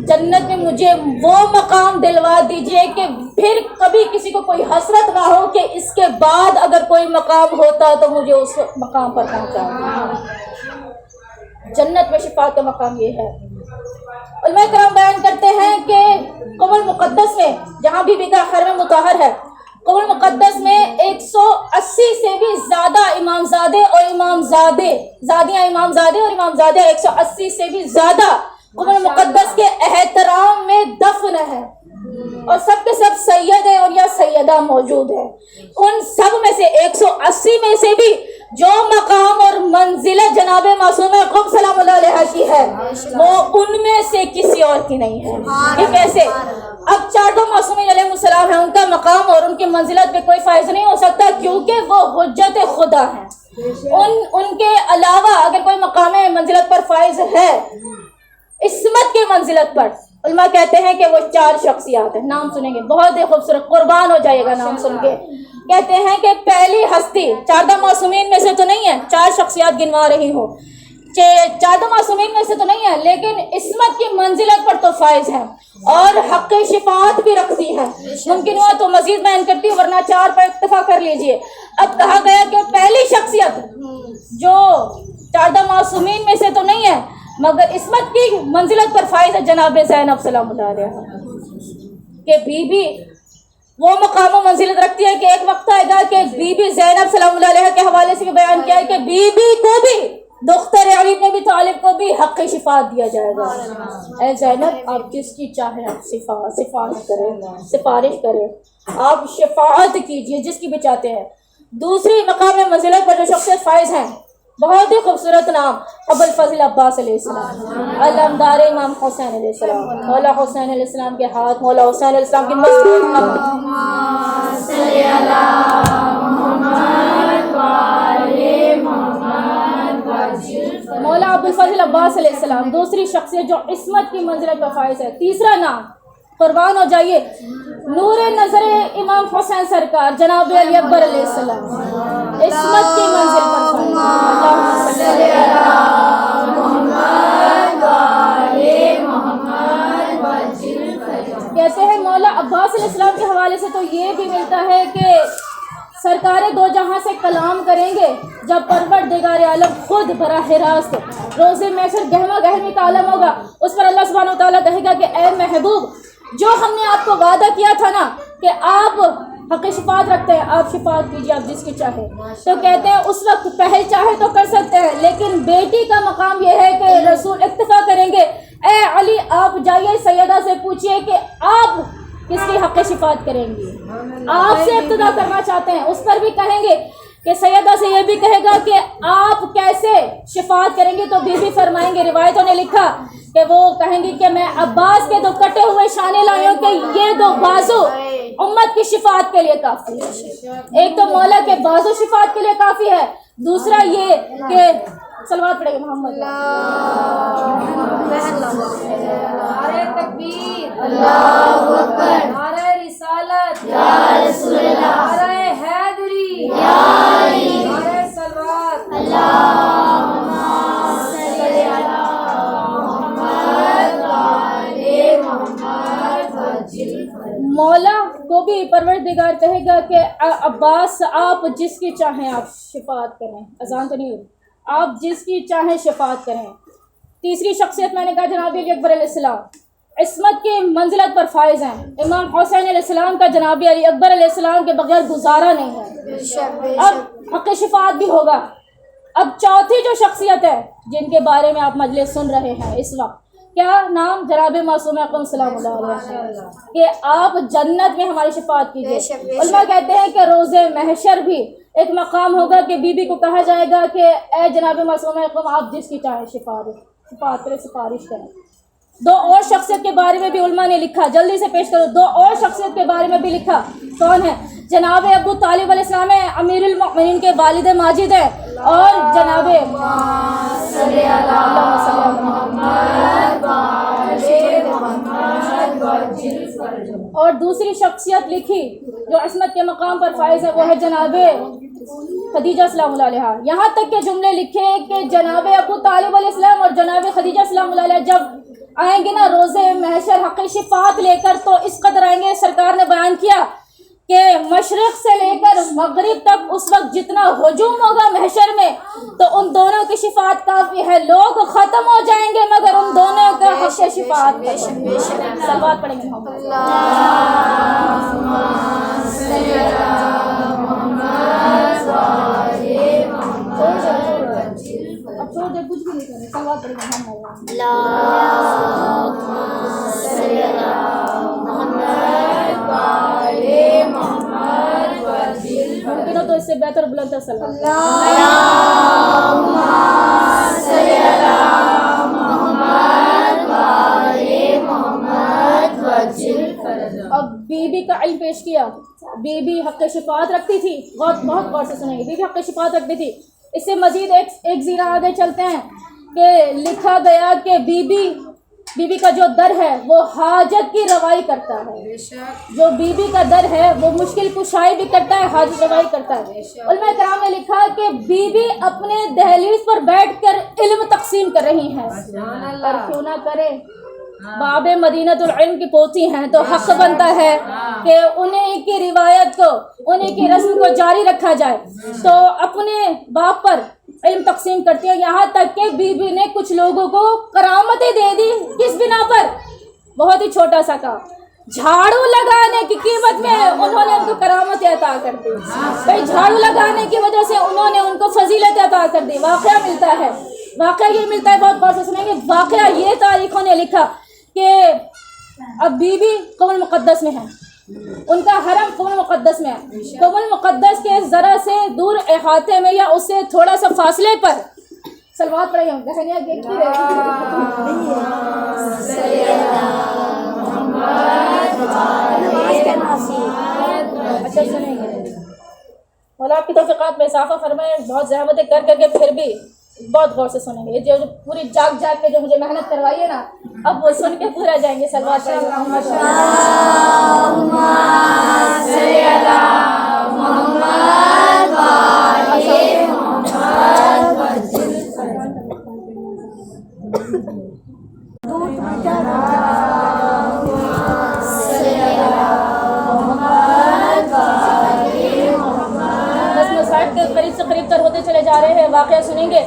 جنت میں مجھے وہ مقام دلوا دیجئے کہ پھر کبھی کسی کو کوئی حسرت نہ ہو کہ اس کے بعد اگر کوئی مقام ہوتا تو مجھے اس مقام پر پہنچا۔ جنت میں شفاعت کا مقام یہ ہے۔ علماء کرام بیان کرتے ہیں کہ قبر مقدس میں جہاں بی بی کا خرم مطہر ہے، قبر مقدس میں 180 سے بھی زیادہ امامزادے اور زادیاں امامزادے اور امامزادے 180 سے بھی زیادہ قبر مقدس کے احترام میں دفن ہے، اور سب کے سب سید اور یا سیدہ موجود ہیں۔ ان سب میں سے 180 میں سے بھی جو مقام اور منزلت جناب معصومہ قم سلام اللہ علیہ کی ہے وہ ان میں سے کسی اور کی نہیں ہے۔ یہ کیسے؟ اب چاروں معصومین علیہ السلام ہیں، ان کا مقام اور ان کی منزلت پہ کوئی فائز نہیں ہو سکتا کیونکہ وہ حجت خدا ہیں۔ ان کے علاوہ اگر کوئی مقام منزلت پر فائز ہے عصمت کی منزلت پر، علماء کہتے ہیں کہ وہ 4 شخصیات ہیں، نام سنیں گے، بہت ہی خوبصورت، قربان ہو جائے گا نام سن کے۔ کہتے ہیں کہ پہلی ہستی 4 معصومین میں سے تو نہیں ہے، 4 شخصیات گنوا رہی ہوں، 4 معصومین میں سے تو نہیں ہے، لیکن عصمت کی منزلت پر تو فائز ہے اور حق شفاعت بھی رکھتی ہے۔ ممکن ہوا تو مزید بیان کرتی ہوں ورنہ 4 پر اکتفا کر لیجئے۔ اب کہا گیا کہ پہلی شخصیت جو 4 معصومین میں سے تو نہیں ہے مگر عصمت کی منزلت پر فائز ہے جناب زینب سلام اللہ علیہ، کہ بی بی وہ مقام و منزلت رکھتی ہے کہ ایک وقت آئے گا کہ بی بی زینب سلام اللہ علیہ کے حوالے سے بھی بیان کیا ہے کہ بی بی کو بھی دختر علی بن ابی طالب کو بھی حق شفاعت دیا جائے گا۔ اے زینب آپ جس کی چاہیں آپ سفارش کریں، آپ شفاعت کیجئے جس کی بھی چاہتے ہیں۔ دوسری مقام منزلت پر جو شخصیت فائز ہیں، بہت ہی خوبصورت نام، ابو الفضل عباس علیہ السلام، علمدار امام حسین علیہ السلام، مولا حسین علیہ السلام کے ہاتھ، مولا حسین علیہ السلام کی مضبوط مولا ابو الفضل عباس علیہ السلام، دوسری شخصیت جو عصمت کی منزلت پر فائز ہے۔ تیسرا نام، قربان ہو جائیے، نور نظر امام حسین سرکار جناب علی اکبر علیہ السلام، عصمت کی منزل پر کہتے ہیں مولا عباس علیہ السلام کے حوالے سے تو یہ بھی ملتا ہے کہ سرکار دو جہاں سے کلام کریں گے جب پروردگار عالم خود براہ راست روز محشر گہما گہمی کا عالم ہوگا، اس پر اللہ سبحانہ وتعالیٰ کہے گا کہ اے محبوب جو ہم نے آپ کو وعدہ کیا تھا نا کہ آپ حق شفاعت رکھتے ہیں، آپ شفاعت کیجیے آپ جس کی چاہے۔ تو کہتے ہیں اس وقت پہل چاہے تو کر سکتے ہیں، لیکن بیٹی کا مقام یہ ہے کہ رسول اکتفا کریں گے، اے علی آپ جائیے سیدہ سے پوچھیے کہ آپ کس کی حق شفاعت کریں گی. آپ سے ابتدا کرنا چاہتے ہیں. اس پر بھی کہیں گے کہ سیدہ سے یہ بھی کہے گا کہ آپ کیسے شفاعت کریں گے. تو بی بی فرمائیں گے, روایتوں نے لکھا کہ وہ کہیں گی کہ میں عباس کے 2 کٹے ہوئے شانے لائی ہوں کہ یہ 2 بازو امت کی شفاعت کے لیے کافی ہے. ایک تو مولا کے بازو شفاعت کے لیے کافی ہے, دوسرا یہ کہ صلوات پڑھے گا محمد. نعرہ تکبیر, اللہ اکبر, نعرہ رسالت, یا رسول اللہ, نعرہ حیدری, یا علی, نعرہ صلوات, اللہم صلی علی محمد و آل محمد وجل. مولا کو بھی پروردگار کہے گا کہ عباس آپ جس کی چاہیں آپ شفاعت کریں. اذان تو نہیں ہوئی. آپ جس کی چاہیں شفاعت کریں. تیسری شخصیت میں نے کہا جناب علی اکبر علیہ السلام عصمت کی منزلت پر فائز ہیں. امام حسین علیہ السلام کا جناب علی اکبر علیہ السلام کے بغیر گزارا نہیں ہے. اب حق شفاعت بھی ہوگا. اب چوتھی جو شخصیت ہے جن کے بارے میں آپ مجلس سن رہے ہیں اس وقت, کیا نام؟ جناب معصوم اکرم سلام اللہ علیہ کہ آپ جنت میں ہماری شفاعت کیجیے. علماء کہتے ہیں کہ روز محشر بھی ایک مقام ہوگا کہ بی بی کو کہا جائے گا کہ اے جناب معصوم اکرم آپ جس کی چاہیں شفاعت کریں, سفارش کریں. 2 اور شخصیت کے بارے میں بھی علماء نے لکھا, جلدی سے پیش کرو. 2 اور شخصیت کے بارے میں بھی لکھا. کون ہے؟ جناب ابو طالب علیہ السلام ہے, امیر المؤمنین کے والد ماجد ہیں, اور جناب اور دوسری شخصیت لکھی جو عصمت کے مقام پر فائز ہے وہ ہے جناب خدیجہ سلام اللہ علیہ. یہاں تک کہ جملے لکھے کہ جناب ابو طالب علیہ السلام اور جناب خدیجہ سلام اللہ علیہ جب آئیں گے نا روزے محشر حق شفاعت لے کر, تو اس قدر آئیں گے. سرکار نے بیان کیا کہ مشرق سے لے کر مغرب تک اس وقت جتنا ہجوم ہوگا محشر میں تو ان دونوں کی شفاعت کافی ہے. لوگ ختم ہو جائیں گے مگر ان دونوں کا حق شفاعت. صلوات پڑھیں گے محمد. اب چھوڑ دے, کچھ بھی نہیں کریں, صلوات پڑھیں گے محمد. ممکن ہو تو اس سے بہتر بلند صلوات. اب بی بی کا علم پیش کیا. بی بی حق شفاعت رکھتی تھی. بہت غور سے سنیں گے. بی بی حق شفاعت رکھتی تھی. اس سے مزید ایک زیرہ آگے چلتے ہیں کہ لکھا گیا کہ بی بی کا جو در ہے وہ حاجت کی روائی کرتا ہے. جو بی بی کا در ہے وہ مشکل کشائی بھی کرتا ہے, حاجت روائی کرتا ہے. علماء کرام نے لکھا کہ بی بی اپنے دہلیز پر بیٹھ کر علم تقسیم کر رہی ہیں. اور کیوں نہ کرے, باب مدینۃ العلم کی پوتی ہیں تو حق بنتا ہے کہ انہیں کی روایت کو, انہیں کی رسم کو جاری رکھا جائے. تو اپنے باپ پر علم تقسیم کرتی ہے. یہاں تک کہ بی بی نے کچھ لوگوں کو کرامتیں دے دی. کس بنا پر؟ بہت ہی چھوٹا سا کام, جھاڑو لگانے کی قیمت میں انہوں نے ان کو کرامت عطا کر دی. بھائی جھاڑو لگانے کی وجہ سے انہوں نے ان کو فضیلت عطا کر دی. واقعہ ملتا ہے, واقعہ یہ ملتا ہے, بہت غور سے سنیں گے. واقعہ یہ تاریخوں نے لکھا کہ اب بی بی قوم مقدس میں ہے, ان کا حرم قوم مقدس میں ہے. قوم مقدس کے ذرا سے دور احاطے میں یا اس سے تھوڑا سا فاصلے پر صلوات پڑھیں گے. بہنیاں دیکھتی اچھا سنیں گے. مولا آپ کی توفیقات میں اضافہ فرمائے. بہت زحمتیں کر کر کے پھر بھی بہت غور سے سنیں گے. جو پوری جاگ کے جو مجھے محنت کروائی ہے نا, اب وہ سن کے پورا جائیں گے. صلوات پڑھیں گے. قریب سے قریب تر ہوتے چلے جا رہے ہیں. واقعہ سنیں گے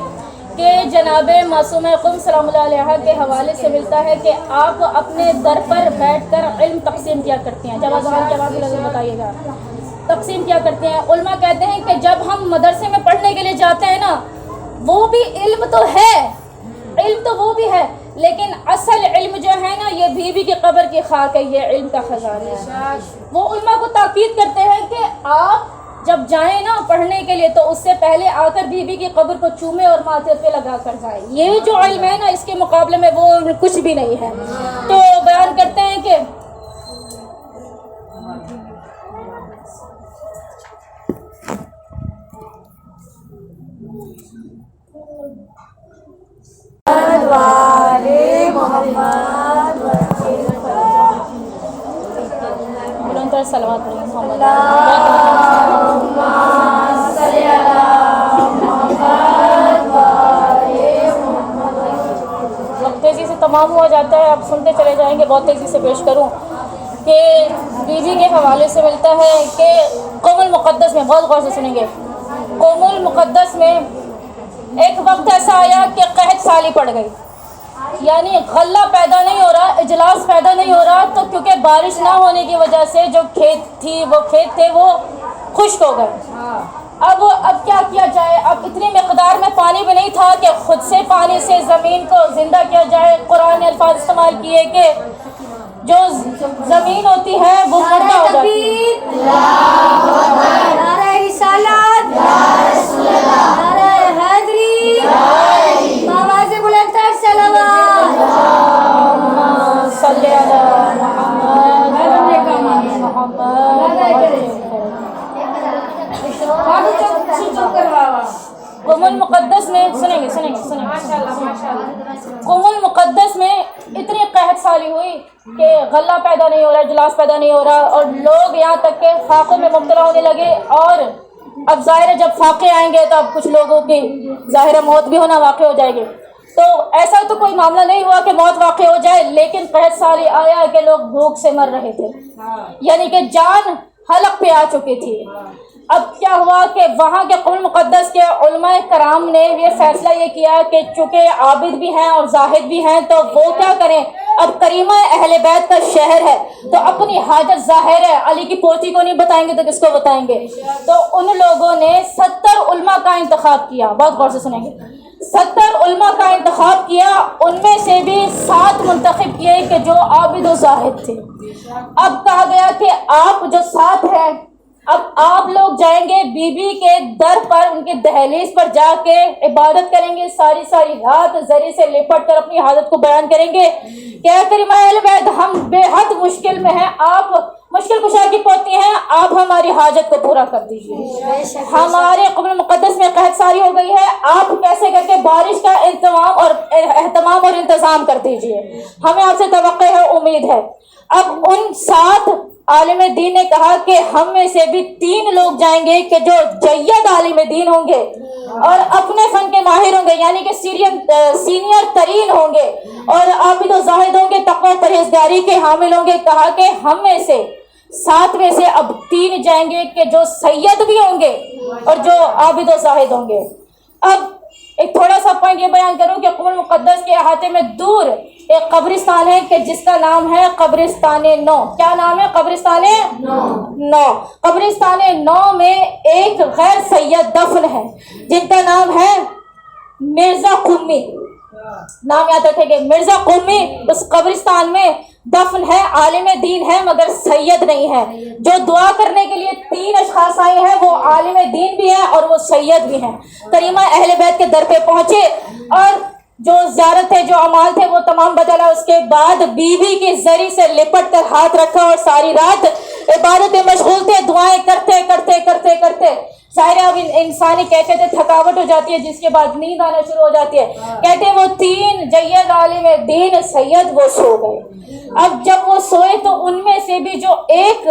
کہ جناب معصوم اکرم سلام اللہ علیہ کے حوالے سے ملتا ہے کہ آپ اپنے در پر بیٹھ کر علم تقسیم کیا کرتے ہیں. جب اذان کے بعد لازم بتائیے گا, تقسیم کیا کرتے ہیں. علماء کہتے ہیں کہ جب ہم مدرسے میں پڑھنے کے لیے جاتے ہیں نا, وہ بھی علم تو ہے, علم تو وہ بھی ہے, لیکن اصل علم جو ہے نا یہ بیوی کی قبر کی خاک ہے، یہ علم کا خزانہ ہے۔ وہ علماء کو تاکید کرتے ہیں کہ آپ جب جائیں نا پڑھنے کے لیے تو اس سے پہلے آ کر بیوی کی قبر کو چومے اور ماتھے پہ لگا کر جائیں۔ یہ جو علم ہے نا اس کے مقابلے میں وہ کچھ بھی نہیں ہے۔ تو بیان کرتے ہیں کہ صلوات محمد وقت تیزی سے تمام ہوا جاتا ہے، اب سنتے چلے جائیں گے، بہت تیزی سے پیش کروں کہ بیوی کے حوالے سے ملتا ہے کہ قوم المقدس میں، بہت غور سے سنیں گے، قوم المقدس میں ایک وقت ایسا آیا کہ قحط سالی پڑ گئی، یعنی غلہ پیدا نہیں ہو رہا، اجلاس پیدا نہیں ہو رہا، تو کیونکہ بارش نہ ہونے کی وجہ سے جو کھیت تھے وہ خشک ہو گئے۔ اب کیا کیا جائے؟ اب اتنی مقدار میں پانی بھی نہیں تھا کہ خود سے پانی سے زمین کو زندہ کیا جائے۔ قرآن نے الفاظ استعمال کیے کہ جو زمین ہوتی ہے وہ مردہ ہو جاتی ہے۔ نعرہ رسالت، نعرہ حیدری، آواز بلند کر صلوات۔ صلی علی قوم المقدس میں سنیں گے قوم المقدس میں اتنی قحط سالی ہوئی کہ غلہ پیدا نہیں ہو رہا، اجلاس پیدا نہیں ہو رہا، اور لوگ یہاں تک کہ فاقوں میں مبتلا ہونے لگے۔ اور اب ظاہر ہے جب فاقے آئیں گے تو اب کچھ لوگوں کی ظاہر موت بھی ہونا واقع ہو جائے گی۔ تو ایسا تو کوئی معاملہ نہیں ہوا کہ موت واقع ہو جائے، لیکن قحط سالی آیا کہ لوگ بھوک سے مر رہے تھے، یعنی کہ جان حلق پہ آ چکی تھی۔ اب کیا ہوا کہ وہاں کے قوم مقدس کے علماء کرام نے یہ فیصلہ یہ کیا کہ چونکہ عابد بھی ہیں اور زاہد بھی ہیں تو وہ کیا کریں، اب کریمہ اہل بیت کا شہر ہے تو اپنی حاجت ظاہر ہے، علی کی پوتی کو نہیں بتائیں گے تو کس کو بتائیں گے؟ تو ان لوگوں نے 70 علماء کا انتخاب کیا، بہت غور سے سنیں گے، 70 علماء کا انتخاب کیا، ان میں سے بھی 7 منتخب کیے کہ جو عابد و زاہد تھے۔ اب کہا گیا کہ آپ جو 7 ہیں، اب آپ لوگ جائیں گے بی بی کے در پر، ان کے دہلیز پر جا کے عبادت کریں گے، ساری رات زری سے لپٹ کر اپنی حالت کو بیان کریں گے کہ اے کریمہ اہل بیت، ہم بے حد مشکل میں ہیں، آپ مشکل کشا کی پوتی ہیں، آپ ہماری حاجت کو پورا کر دیجیے۔ ہمارے قوم مقدس میں قحط ساری ہو گئی ہے، آپ کیسے کر کے بارش کا اہتمام اور انتظام کر دیجیے، ہمیں آپ سے توقع ہے، امید ہے۔ اب ان 7 عالم دین نے کہا کہ ہم میں سے بھی 3 لوگ جائیں گے کہ جو جید عالم دین ہوں گے اور اپنے فن کے ماہر ہوں گے، یعنی کہ سینئر ترین ہوں گے، اور عابد و زاہد ہوں گے، تقوی و پرہیزگاری کے حامل ہوں گے۔ کہا کہ ہم میں سے 7 میں سے اب 3 جائیں گے کہ جو سید بھی ہوں گے اور جو عابد و زاہد ہوں گے۔ اب ایک تھوڑا سا پوائنٹ یہ بیان کروں کہ قوم المقدس کے احاطے میں دور ایک قبرستان ہے کہ جس کا نام ہے قبرستان نو۔ کیا نام ہے؟ قبرستان نو۔ قبرستان نو میں ایک غیر سید دفن ہے جن کا نام ہے مرزا قمی، نام یاد رکھیں گے، مرزا قمی اس قبرستان میں دفن ہے، عالم دین ہے مگر سید نہیں ہے۔ جو دعا کرنے کے لیے 3 اشخاص آئے ہیں وہ عالم دین بھی ہیں اور وہ سید بھی ہیں۔ کریمہ اہل بیت کے در پہ پہنچے اور جو زیارت ہے، جو اعمال تھے وہ تمام بدلا۔ اس کے بعد بیوی کی زری سے لپٹ کر ہاتھ رکھا اور ساری رات عبادت میں مشغول تھے، دعائیں کرتے ظاہر اب انسانی کہتے تھے تھکاوٹ ہو جاتی ہے، جس کے بعد نیند آنا شروع ہو جاتی ہے۔ کہتے وہ 3 جید عالم دین سید وہ سو گئے۔ اب جب وہ سوئے تو ان میں سے بھی جو ایک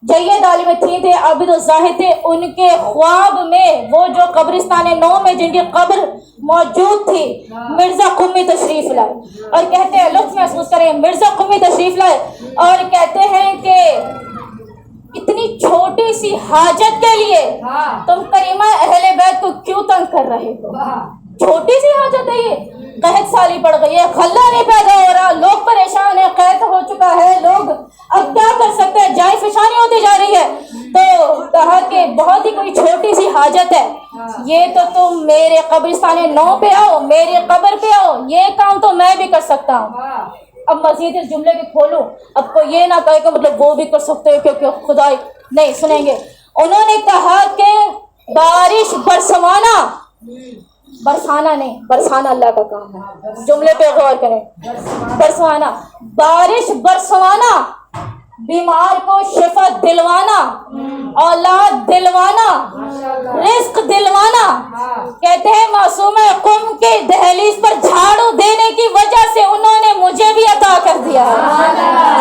جید عالم تھے عابد و زاہد تھے، ان کے خواب میں وہ جو قبرستان نو میں جن کی قبر موجود تھی مرزا قمی تشریف لائے، اور کہتے ہیں لطف محسوس کریں، مرزا قمی تشریف لائے اور کہتے ہیں کہ اتنی چھوٹی سی حاجت کے لیے تم کریمہ اہل بیت کو کیوں تنگ کر رہے ہو؟ چھوٹی سی حاجت ہے، یہ قحط سالی پڑ گئی ہے، غلہ نہیں پیدا ہو رہا، لوگ پریشان ہیں، قحط ہو چکا ہے، لوگ اب کیا کر سکتے ہیں، جائے فشانی ہوتی جا رہی ہے۔ تو کہا کہ بہت ہی کوئی چھوٹی سی حاجت ہے، یہ تو تم میرے قبرستان نو پہ آؤ، میری قبر پہ آؤ، یہ کام تو میں بھی کر سکتا ہوں۔ اب مزید اس جملے کے کھولوں، اب کوئی یہ نہ کہے کہ مطلب وہ بھی کر سکتے ہیں کیونکہ خدا نہیں، سنیں گے۔ انہوں نے کہا کہ بارش برسوانا، برسانا نہیں، برسانا اللہ کا کام ہے، جملے پہ غور کریں، برسوانا، بارش برسوانا، بیمار کو شفا دلوانا، اولاد دلوانا، رزق دلوانا۔ کہتے ہیں معصوم قم کے دہلیز پر جھاڑو دینے کی وجہ سے انہوں نے مجھے بھی عطا کر دیا ہے۔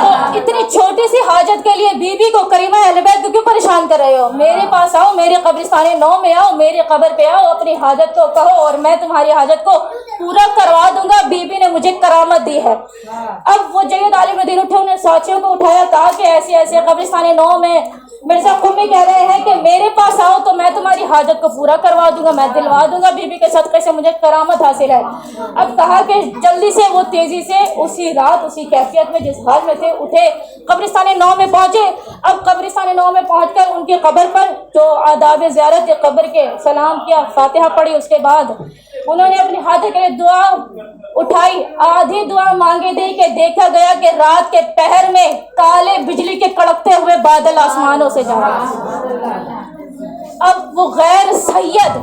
تو اتنی چھوٹی سی حاجت کے لیے بی بی کو کریمہ اہل بیت کو کیوں پریشان کر رہے ہو؟ میرے پاس آؤ، میرے قبرستان نو میں آؤ، میری قبر پہ آؤ، اپنی حاجت کو کہو اور میں تمہاری حاجت کو پورا کروا دوں گا۔ بی بی نے مجھے کرامت دی ہے۔ اب وہ جید عالم الدین اٹھے، انہیں ساتھیوں کو اٹھایا، کہا کہ ایسے ایسے قبرستان نو میں مرزا قمی کہہ رہے ہیں کہ میرے پاس آؤ تو میں تمہاری حاجت کو پورا کروا دوں گا، میں دلوا دوں گا، بی بی کے صدقے سے مجھے کرامت حاصل ہے۔ اب کہا کہ جلدی سے وہ تیزی سے اسی رات اسی کیفیت میں جس حال میں تھے اٹھے، قبرستان نو میں پہنچے۔ اب قبرستان نو میں پہنچ کر ان کی قبر پر جو آداب زیارت قبر کے سلام کیا، فاتحہ پڑھی، اس کے بعد انہوں نے اپنی حاجت کے لیے دعا اٹھائی، آدھی دعا مانگے دی کہ دیکھا گیا کہ رات کے پہر میں کالے بجلی کے کڑکتے ہوئے بادل آسمانوں سے جا رہے۔ اب وہ غیر سید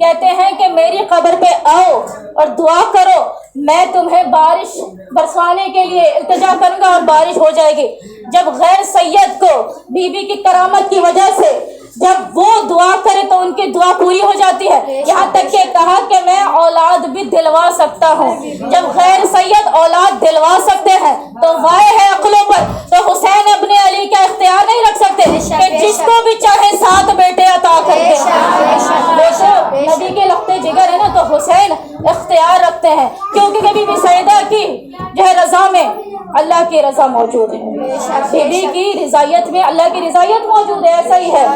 کہتے ہیں کہ میری قبر پہ آؤ اور دعا کرو، میں تمہیں بارش برسانے کے لیے التجا کروں گا اور بارش ہو جائے گی۔ جب غیر سید کو بی بی کی کرامت کی وجہ سے جب وہ دعا کرے تو ان کی دعا پوری ہو جاتی ہے، یہاں تک کہ کہا کہ میں اولاد بھی دلوا سکتا ہوں۔ جب غیر سید اولاد دلوا سکتے ہیں تو وائے ہے عقلوں پر، تو حسین ابن علی کا اختیار نہیں رکھ سکتے کہ جس کو بھی چاہے 7 بیٹے عطا کر دیں؟ نبی کے لختے جگر ہے نا، تو حسین اختیار رکھتے ہیں، کیونکہ بی بی سیدہ کی جو ہے رضا میں اللہ کی رضا موجود ہے، بی بی کی رضائیت میں اللہ کی رضائیت موجود ہے، ایسا ہی ہے۔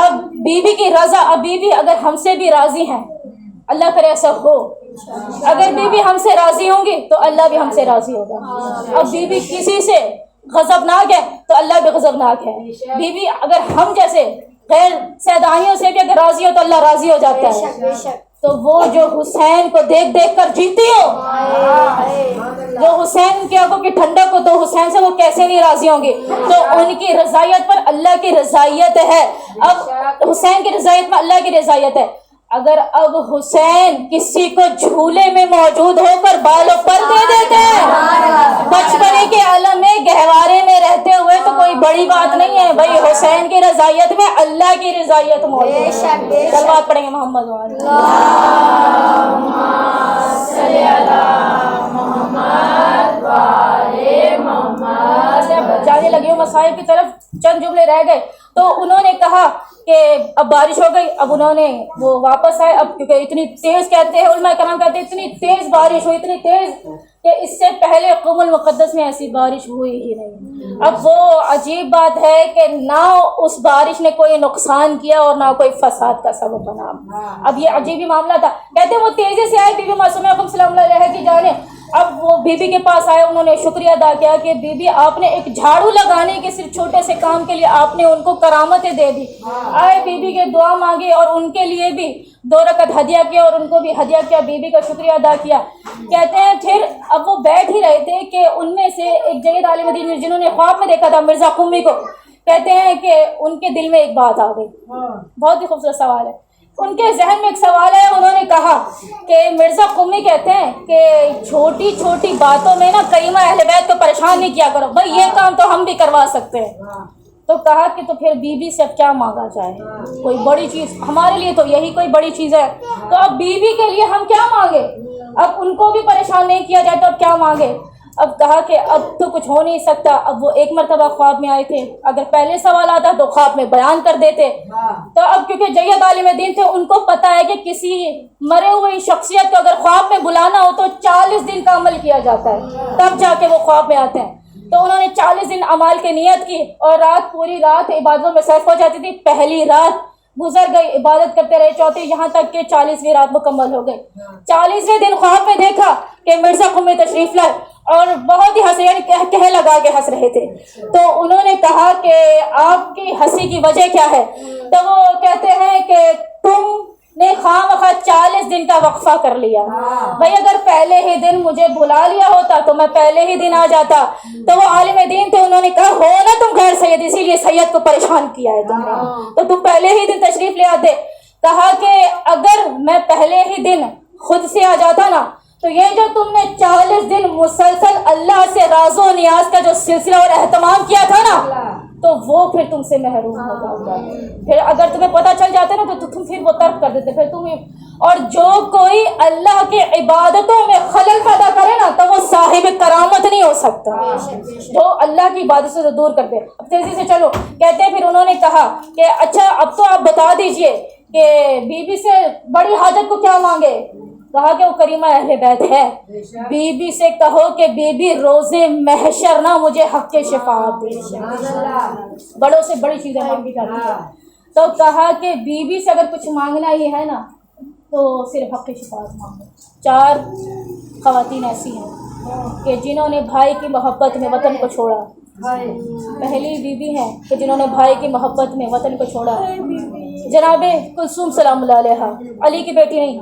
اب بی بی کی رضا، اب بی بی اگر ہم سے بھی راضی ہیں، اللہ کرے ایسا ہو، اگر بی بی ہم سے راضی ہوں گی تو اللہ بھی ہم سے راضی ہوگا۔ اب بی بی کسی سے غضبناک ہے تو اللہ بھی غضبناک ہے۔ بی بی اگر ہم جیسے غیر سیدائیوں سے بھی اگر راضی ہو تو اللہ راضی ہو جاتا ہے۔ تو وہ جو حسین کو دیکھ دیکھ کر جیتی ہو، جو حسین کی آنکھوں کی ٹھنڈک کو، تو حسین سے وہ کیسے نہیں راضی ہوں گی؟ تو ان کی رضائیت پر اللہ کی رضائیت ہے۔ اب حسین کی رضائیت میں اللہ کی رضائیت ہے۔ اگر اب حسین کسی کو جھولے میں موجود ہو کر بالوں پر دے دیتے ہیں بچپنے کے عالم میں گہوارے میں رہتے ہوئے، تو کوئی بڑی بات نہیں ہے بھائی، حسین کی رضائیت میں اللہ کی رضائیت موجود ہے۔ صلوات پڑھیں گے محمد جانے لگی ہوں مسائل کی طرف، چند جملے رہ گئے۔ تو انہوں نے کہا کہ اب بارش ہو گئی، اب انہوں نے وہ واپس آئے، اب کیونکہ اتنی تیز کہتے ہیں علماء کرام کہتے ہیں اتنی تیز بارش ہوئی، اتنی تیز کہ اس سے پہلے قم المقدس میں ایسی بارش ہوئی ہی نہیں۔ اب وہ عجیب بات ہے کہ نہ اس بارش نے کوئی نقصان کیا اور نہ کوئی فساد کا سبب بنا۔ اب یہ عجیب ہی معاملہ تھا۔ کہتے ہیں وہ تیزی سے آئے، بی بی معصومہ سلام اللہ علیہ کی جانب۔ اب وہ بی بی کے پاس آئے، انہوں نے شکریہ ادا کیا کہ بی بی آپ نے ایک جھاڑو لگانے کے صرف چھوٹے سے کام کے لیے آپ نے ان کو کرامتیں دے دی۔ آئے بی بی کے دعا مانگی اور ان کے لیے بھی 2 رکعت ہدیہ کیا اور ان کو بھی ہدیہ کیا، بی بی کا شکریہ ادا کیا۔ کہتے ہیں پھر اب وہ بیٹھ ہی رہے تھے کہ ان میں سے ایک جید عالم دین جنہوں نے خواب میں دیکھا تھا مرزا قمی کو، کہتے ہیں کہ ان کے دل میں ایک بات آ گئی۔ بہت ہی خوبصورت سوال ہے۔ ان کے ذہن میں ایک سوال ہے، انہوں نے کہا کہ مرزا قمی کہتے ہیں کہ چھوٹی چھوٹی باتوں میں نا کریمہ اہل بیت کو پریشان نہیں کیا کرو، بھائی یہ کام تو ہم بھی کروا سکتے ہیں۔ تو کہا کہ تو پھر بی بی سے اب کیا مانگا جائے، کوئی بڑی چیز، ہمارے لیے تو یہی کوئی بڑی چیز ہے، تو اب بی بی کے لیے ہم کیا مانگے؟ اب ان کو بھی پریشان نہیں کیا جائے تو اب کیا مانگے؟ اب کہا کہ اب تو کچھ ہو نہیں سکتا۔ اب وہ ایک مرتبہ خواب میں آئے تھے، اگر پہلے سوال آتا تو خواب میں بیان کر دیتے، تو اب کیونکہ جید عالم دین تھے، ان کو پتہ ہے کہ کسی مرے ہوئی شخصیت کو اگر خواب میں بلانا ہو تو 40 دن کا عمل کیا جاتا ہے، تب جا کے وہ خواب میں آتے ہیں۔ تو انہوں نے 40 دن اعمال کی نیت کی اور رات پوری رات عبادتوں میں صرف ہو جاتی تھی۔ پہلی رات گزر گئی، عبادت کرتے رہے، چوتھی، یہاں تک کہ 40ویں رات مکمل ہو گئی۔ 40ویں دن خواب میں دیکھا کہ مرزا قمی تشریف لائے اور بہت ہی ہنسے، یعنی کہہ لگا کے ہنس رہے تھے۔ تو انہوں نے کہا کہ آپ کی ہنسی کی وجہ کیا ہے؟ تو وہ کہتے ہیں کہ تم نے خواہ 40 دن کا وقفہ کر لیا. بھائی اگر پہلے ہی دن مجھے بلا لیا ہوتا تو میں پہلے ہی دن آ جاتا. تو وہ عالم دین تھے, انہوں نے کہا ہو نا تم غیر سید, اسی لیے سید کو پریشان کیا ہے تم نے, تو تم پہلے ہی دن تشریف لے آتے. کہا کہ اگر میں پہلے ہی دن خود سے آ جاتا نا تو یہ جو تم نے 40 دن مسلسل اللہ سے راز و نیاز کا جو سلسلہ اور اہتمام کیا تھا نا تو وہ پھر تم سے محروم ہو جاتا. پھر اگر تمہیں پتہ چل جاتا نا تو تم پھر وہ ترک کر دیتے. پھر تم اور جو کوئی اللہ کی عبادتوں میں خلل پیدا کرے نا تو وہ صاحب کرامت نہیں ہو سکتا, جو اللہ کی عبادت سے دور کر دے. اب تیزی سے چلو, کہتے ہیں پھر انہوں نے کہا کہ اچھا اب تو آپ بتا دیجئے کہ بی بی سے بڑی حاجت کو کیا مانگے. کہا کہ وہ کریمہ اہل بیت ہے. بی بی سے کہو کہ بی بی روز محشر نہ مجھے حق کے شفاعت دے. بڑوں سے بڑی چیزیں مانگی جاتی ہیں. تو کہا کہ بی بی سے اگر کچھ مانگنا ہی ہے نا تو صرف حق کی شفاعت مانگو. 4 خواتین ایسی ہیں کہ جنہوں نے بھائی کی محبت میں وطن کو چھوڑا. پہلی بی بی ہیں کہ جنہوں نے بھائی کی محبت میں وطن کو چھوڑا. جناب کلثوم سلام اللہ علیہ, علی کی بیٹی نہیں,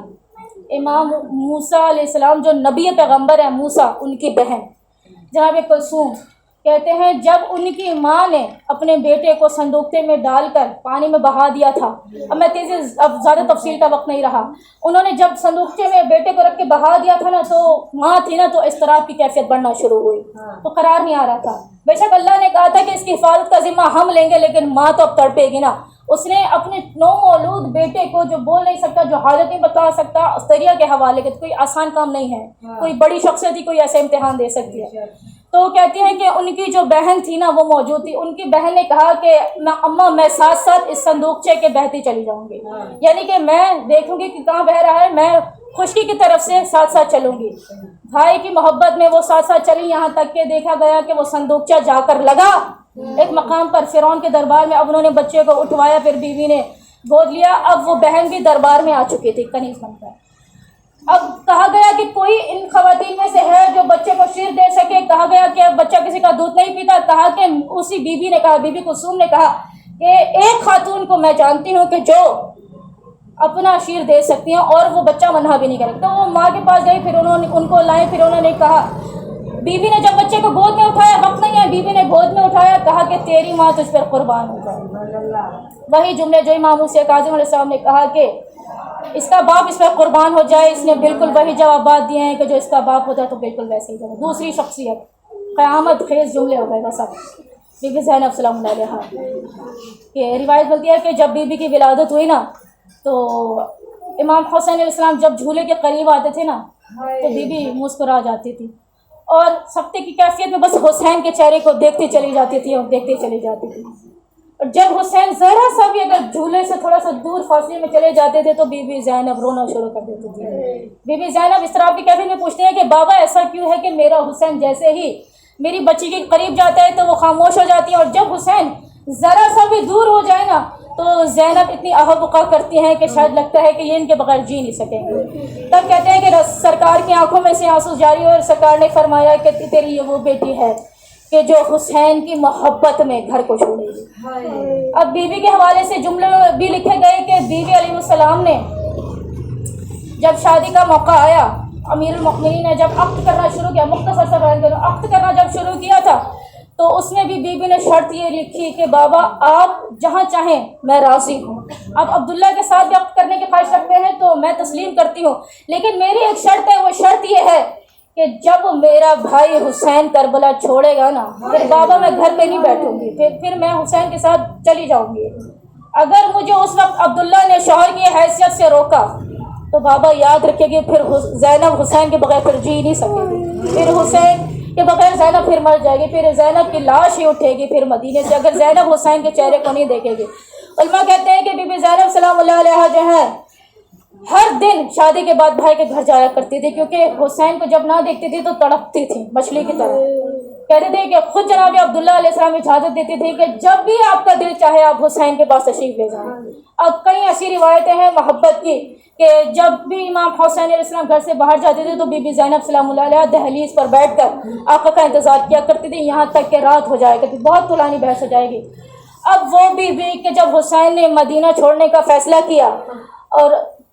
امام موسیٰ علیہ السلام جو نبی پیغمبر ہیں, موسیٰ ان کی بہن جناب کلثوم. کہتے ہیں جب ان کی ماں نے اپنے بیٹے کو صندوقتے میں ڈال کر پانی میں بہا دیا تھا, اب میں تیزی اب زیادہ تفصیل کا وقت نہیں رہا, انہوں نے جب صندوقتے میں بیٹے کو رکھ کے بہا دیا تھا نا تو ماں تھی نا تو اضطراب کی کیفیت بڑھنا شروع ہوئی, تو قرار نہیں آ رہا تھا. بے شک اللہ نے کہا تھا کہ اس کی حفاظت کا ذمہ ہم لیں گے, لیکن ماں تو اب تڑپے گی نا. اس نے اپنے نومولود بیٹے کو جو بول نہیں سکتا, جو حاجت نہیں بتا سکتا, استریا کے حوالے کے. کوئی آسان کام نہیں ہے, کوئی بڑی شخصیت ہی کوئی ایسا امتحان دے سکتی ہے. تو کہتے ہیں کہ ان کی جو بہن تھی نا وہ موجود تھی. ان کی بہن نے کہا کہ اماں میں ساتھ ساتھ اس صندوقچے کے بہتی چلی جاؤں گی, یعنی کہ میں دیکھوں گی کہ کہاں بہہ رہا ہے, میں خشکی کی طرف سے ساتھ ساتھ چلوں گی. بھائی کی محبت میں وہ ساتھ ساتھ چلی, یہاں تک کہ دیکھا گیا کہ وہ صندوقچہ جا کر لگا ایک مقام پر فرعون کے دربار میں. اب انہوں نے بچے کو اٹھوایا, پھر بیوی نے گود لیا. اب وہ بہن بھی دربار میں آ چکی تھی کنیز بن کر. اب کہا گیا کہ کوئی ان خواتین میں سے ہے جو بچے کو شیر دے سکے. کہا گیا کہ اب بچہ کسی کا دودھ نہیں پیتا. کہا کہ اسی بی بی نے کہا, بی بی کلثوم نے کہا کہ ایک خاتون کو میں جانتی ہوں کہ جو اپنا شیر دے سکتی ہیں اور وہ بچہ منع بھی نہیں کرے. تو وہ ماں کے پاس گئی, پھر انہوں نے ان کو لائے. پھر انہوں نے کہا, بیوی نے جب بچے کو گود میں اٹھایا, وقت نہیں ہے, بیوی نے گود میں اٹھایا, کہا کہ تیری ماں تجھ پر قربان ہو جائے. وہی جملے جو امام موسیٰ کاظم علیہ السلام نے کہا کہ اس کا باپ اس پر قربان ہو جائے, اس نے بالکل وہی جوابات دیے ہیں کہ جو اس کا باپ ہوتا ہے تو بالکل ویسے ہی جائے. دوسری شخصیت قیامت خیز جملے ہو گئے بس. اب بی بی زینب سلام اللہ علیہا کہ روایت بولتی ہے کہ جب بی بی کی ولادت ہوئی نا تو امام حسین علیہ السلام جب جھولے کے قریب آتے تھے نا تو بی بی مسکرا جاتی تھی, اور سبتے کی کیفیت میں بس حسین کے چہرے کو دیکھتی چلی جاتی تھی اور دیکھتی چلی جاتی تھی. اور جب حسین ذرا سا بھی اگر جھولے سے تھوڑا سا دور فاصلے میں چلے جاتے تھے تو بی بی زینب رونا شروع کر دیتی تھی. بی بی زینب اس طرح کی کیفیت میں پوچھتے ہیں کہ بابا ایسا کیوں ہے کہ میرا حسین جیسے ہی میری بچی کے قریب جاتا ہے تو وہ خاموش ہو جاتی ہے, اور جب حسین ذرا سا بھی دور ہو جائے نا تو زینب اتنی احبقہ کرتی ہیں کہ شاید لگتا ہے کہ یہ ان کے بغیر جی نہیں سکیں گے. تب کہتے ہیں کہ سرکار کی آنکھوں میں سے آنسو جاری ہوئے, اور سرکار نے فرمایا کہ تیری یہ وہ بیٹی ہے کہ جو حسین کی محبت میں گھر کو چھوڑے گی. اب بیوی کے حوالے سے جملے بھی لکھے گئے کہ بیوی علیہ السلام نے جب شادی کا موقع آیا, امیر المؤمنین نے جب عقد کرنا شروع کیا, مختصر سا بیان کروں, عقد کرنا جب شروع کیا تھا تو اس میں بھی بیوی نے شرط یہ لکھی کہ بابا آپ جہاں چاہیں میں راضی ہوں. آپ عبداللہ کے ساتھ بھی عقد کرنے کی خواہش رکھتے ہیں تو میں تسلیم کرتی ہوں, لیکن میری ایک شرط ہے, وہ شرط یہ ہے کہ جب میرا بھائی حسین کربلا چھوڑے گا نا پھر بابا میں گھر پہ نہیں بیٹھوں گی, پھر میں حسین کے ساتھ چلی جاؤں گی. اگر مجھے اس وقت عبداللہ نے شوہر کی حیثیت سے روکا تو بابا یاد رکھے گی پھر زینب حسین کے بغیر پھر جی نہیں سکے گی, پھر حسین کے بغیر زینب پھر مر جائے گی, پھر زینب کی لاش ہی اٹھے گی پھر مدینے سے, اگر زینب حسین کے چہرے کو نہیں دیکھے گی. علماء کہتے ہیں کہ بی بی زینب سلام اللہ علیہا جو ہے ہر دن شادی کے بعد بھائی کے گھر جایا کرتی تھی, کیونکہ حسین کو جب نہ دیکھتی تھی تو تڑپتی تھی مچھلی کی طرح. کہتے تھے کہ خود جناب عبداللہ علیہ السلام اجازت دیتی تھی کہ جب بھی آپ کا دل چاہے آپ حسین کے پاس تشریف لے جائیں. اب کئی ایسی روایتیں ہیں محبت کی کہ جب بھی امام حسین علیہ السلام گھر سے باہر جاتے تھے تو بی بی زینب سلام اللہ علیہا دہلیز پر بیٹھ کر آقا کا انتظار کیا کرتی تھی, یہاں تک کہ رات ہو جائے گی, بہت طولانی بحث ہو جائے گی. اب وہ بی بی کہ جب حسین نے مدینہ چھوڑنے کا فیصلہ کیا اور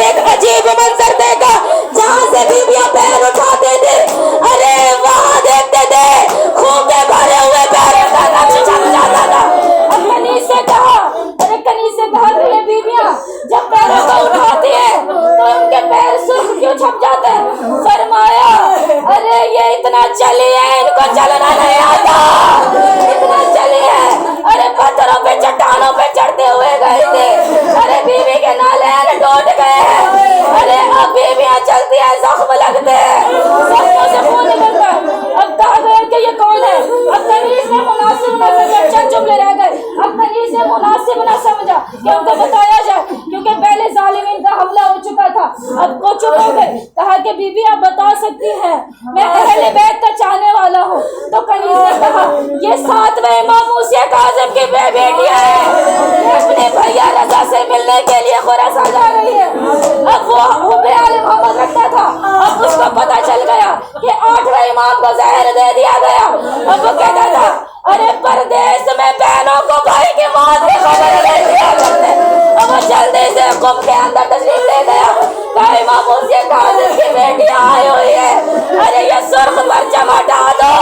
اور ایک عجیب منظر دیکھا جہاں سے بیویاں پیر اٹھاتے تھے، ارے وہاں دیکھتے تھے خون کے بھرے ہوئے پیروں کا نقش چھپ جاتا تھا۔ اب کنیز سے کہا، ارے کنیز سے کہا کہ یہ بیویاں جب پیروں کو اٹھاتی ہیں تو ان کے پیر سرخ کیوں چھپ جاتے ہیں؟ فرمایا ارے یہ اتنا چلی ہے، ان کو چلنا نہیں آتا، اتنا چلی ہے، ارے پتھروں پہ چٹانوں پہ چڑھتے ہوئے گئے تھے، ارے بیوی کے نالین ٹوٹ گئے ہیں، ارے اب بیویاں چلتی ہیں زخم لگتے ہیں، زخموں سے خون نکلتا ہے۔ اب کہا گیا کہ یہ کون ہے؟ اب کنیز نے مناسب نہ سمجھا، چند جملے رہ گئے، اب کنیز نے مناسب نہ سمجھا کہ ان کو بتایا جائے، کیونکہ پہلے ظالمین کا حملہ ہو چکا تھا، اب وہ چپ ہو گئے۔ کہا کہ بی بی آپ بتا سکتی ہیں، میں اہل بیت کا چاہنے والا ہوں۔ تو کنیز نے کہا یہ 7ویں امام موسیٰ کاظم کی بیٹی ہے، یہ اپنے بھیا رضا سے ملنے کے لیے خراسان جا رہی ہے۔ اب وہ حب آل محمد رکھتا تھا، اب اس کو پتہ چل گیا کہ 8ویں امام کو زہر دے دیا گیا۔ اب وہ کہتا تھا ارے پردیس میں بہنوں کو بھائی کی موت کی خبر لے دیا کرتے، اب وہ جلدی سے قم کے اندر تشریف لے گیا کہ امام موسیٰ کاظم کی بیٹی آئی ہوئی ہے، ارے یہ سرخ پرچم ہٹا دو،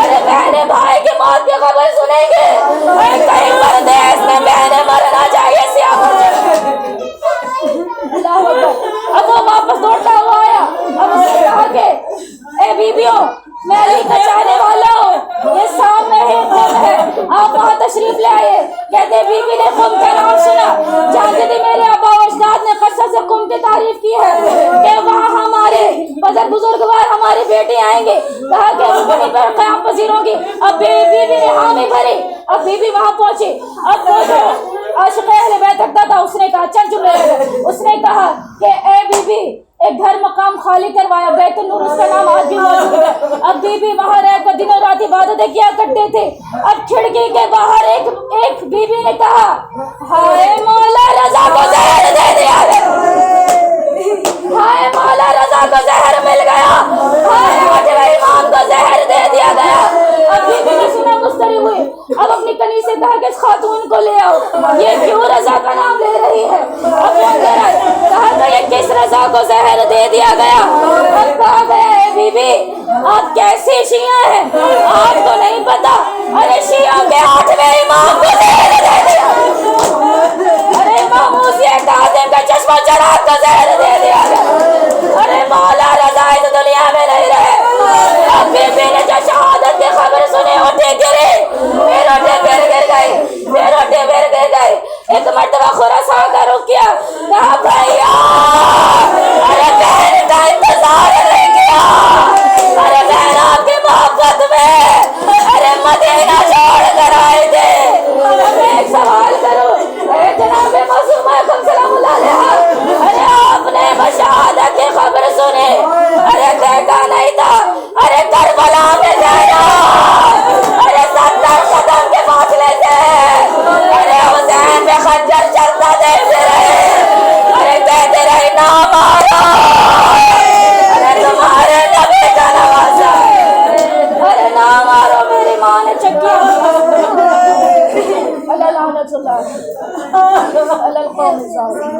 ارے بہنیں بھائی کی موت کی خبر سنیں گے، ارے کہیں پردیس میں بہنیں مرنا چاہیے سیاہ پرچم۔ اللہ اکبر۔ اب وہ واپس دوڑتا ہوا آیا، اب اس نے کہا کہ اے بیویوں میں علی کا چاہنے والا ہوں، یہ سامنے ہی قم ہے، آپ وہاں تشریف لے آئے۔ کہتے بیوی نے قم کا نام سنا، جانتے تھے میرے آبا و اجداد نے قصص قم کی تعریف کی ہے کہ وہاں ہمارے بزرگوار ہماری بیٹی آئیں گے، کہا کہ وہیں پر قیام پذیر ہوں گی۔ اب بیوی نے حامی بھری، اب بیوی وہاں پہنچی، اب وہ جو عاشق اہل بیت رکھتا تھا اس نے کہا چل چلے، اس نے کہا کہ اے بیوی ایک گھر مقام خالی کروایا، بیت النور اس کا نام آج بھی موجود ہے۔ اب بیوی وہاں رہ کر دنوں رات عبادتیں کیا کرتے تھے۔ اب کھڑکی کے باہر ایک بیوی نے کہا ہائے مولا رضا کو زہر دے دیا گیا، ہائے مولا رضا کو زہر مل گیا، ہائے 8ویں امام کو زہر دے دیا گیا۔ اب بیوی نے سنا مستری ہوئی، اب اپنی کنیز سے کہا کہ اس خاتون کو لے آؤ، یہ کیوں رضا کا نام لے رہی ہے؟ اب وہ اندر آئے، کہا کہ یہ کس رضا کو زہر دے دیا گیا؟ اب کہا گیا اے بی بی آپ کیسی شیعہ ہیں، آپ کو نہیں پتا، ارے شیعہ کے 8ویں امام کو زہر دے دیا، ارے امام موسیٰ کاظم کا چشم و چراغ کو زہر دے دیا گیا، ارے مولا رضا اس دنیا میں نہیں رہے۔ اب بی بی نے جو شہادت کی خبر سنی اٹھے گرے، پھر اٹھے پھر گر گئے، پھر اٹھے پھر گر گئے۔ ایک مرتبہ خراسان کا رخ کیا، کہا بھائیا ارے بہن کا انتظار نہیں کیا، ارے بہن آپ کی محبت میں ارے مدینہ چھوڑ کر آئے تھے۔ اب ایک سوال کرو، اے جناب معصومہ سلام اللہ علیہ، ارے آپ نے بشہادت کی خبر سنی، ارے دیکھا نہیں تھا، ارے کربلا میں جانا، ارے 70 قدم کے فاصلے سے ارے حسین میں خنجر چلتا دیکھتے رہے، ارے کہتے رہے نہ مارو، ارے تمہارے نبی کا نوازا، ارے نہ مارو، میری ماں نے چکیا۔ اللہ لعنت اللہ علی القوم الظالمین۔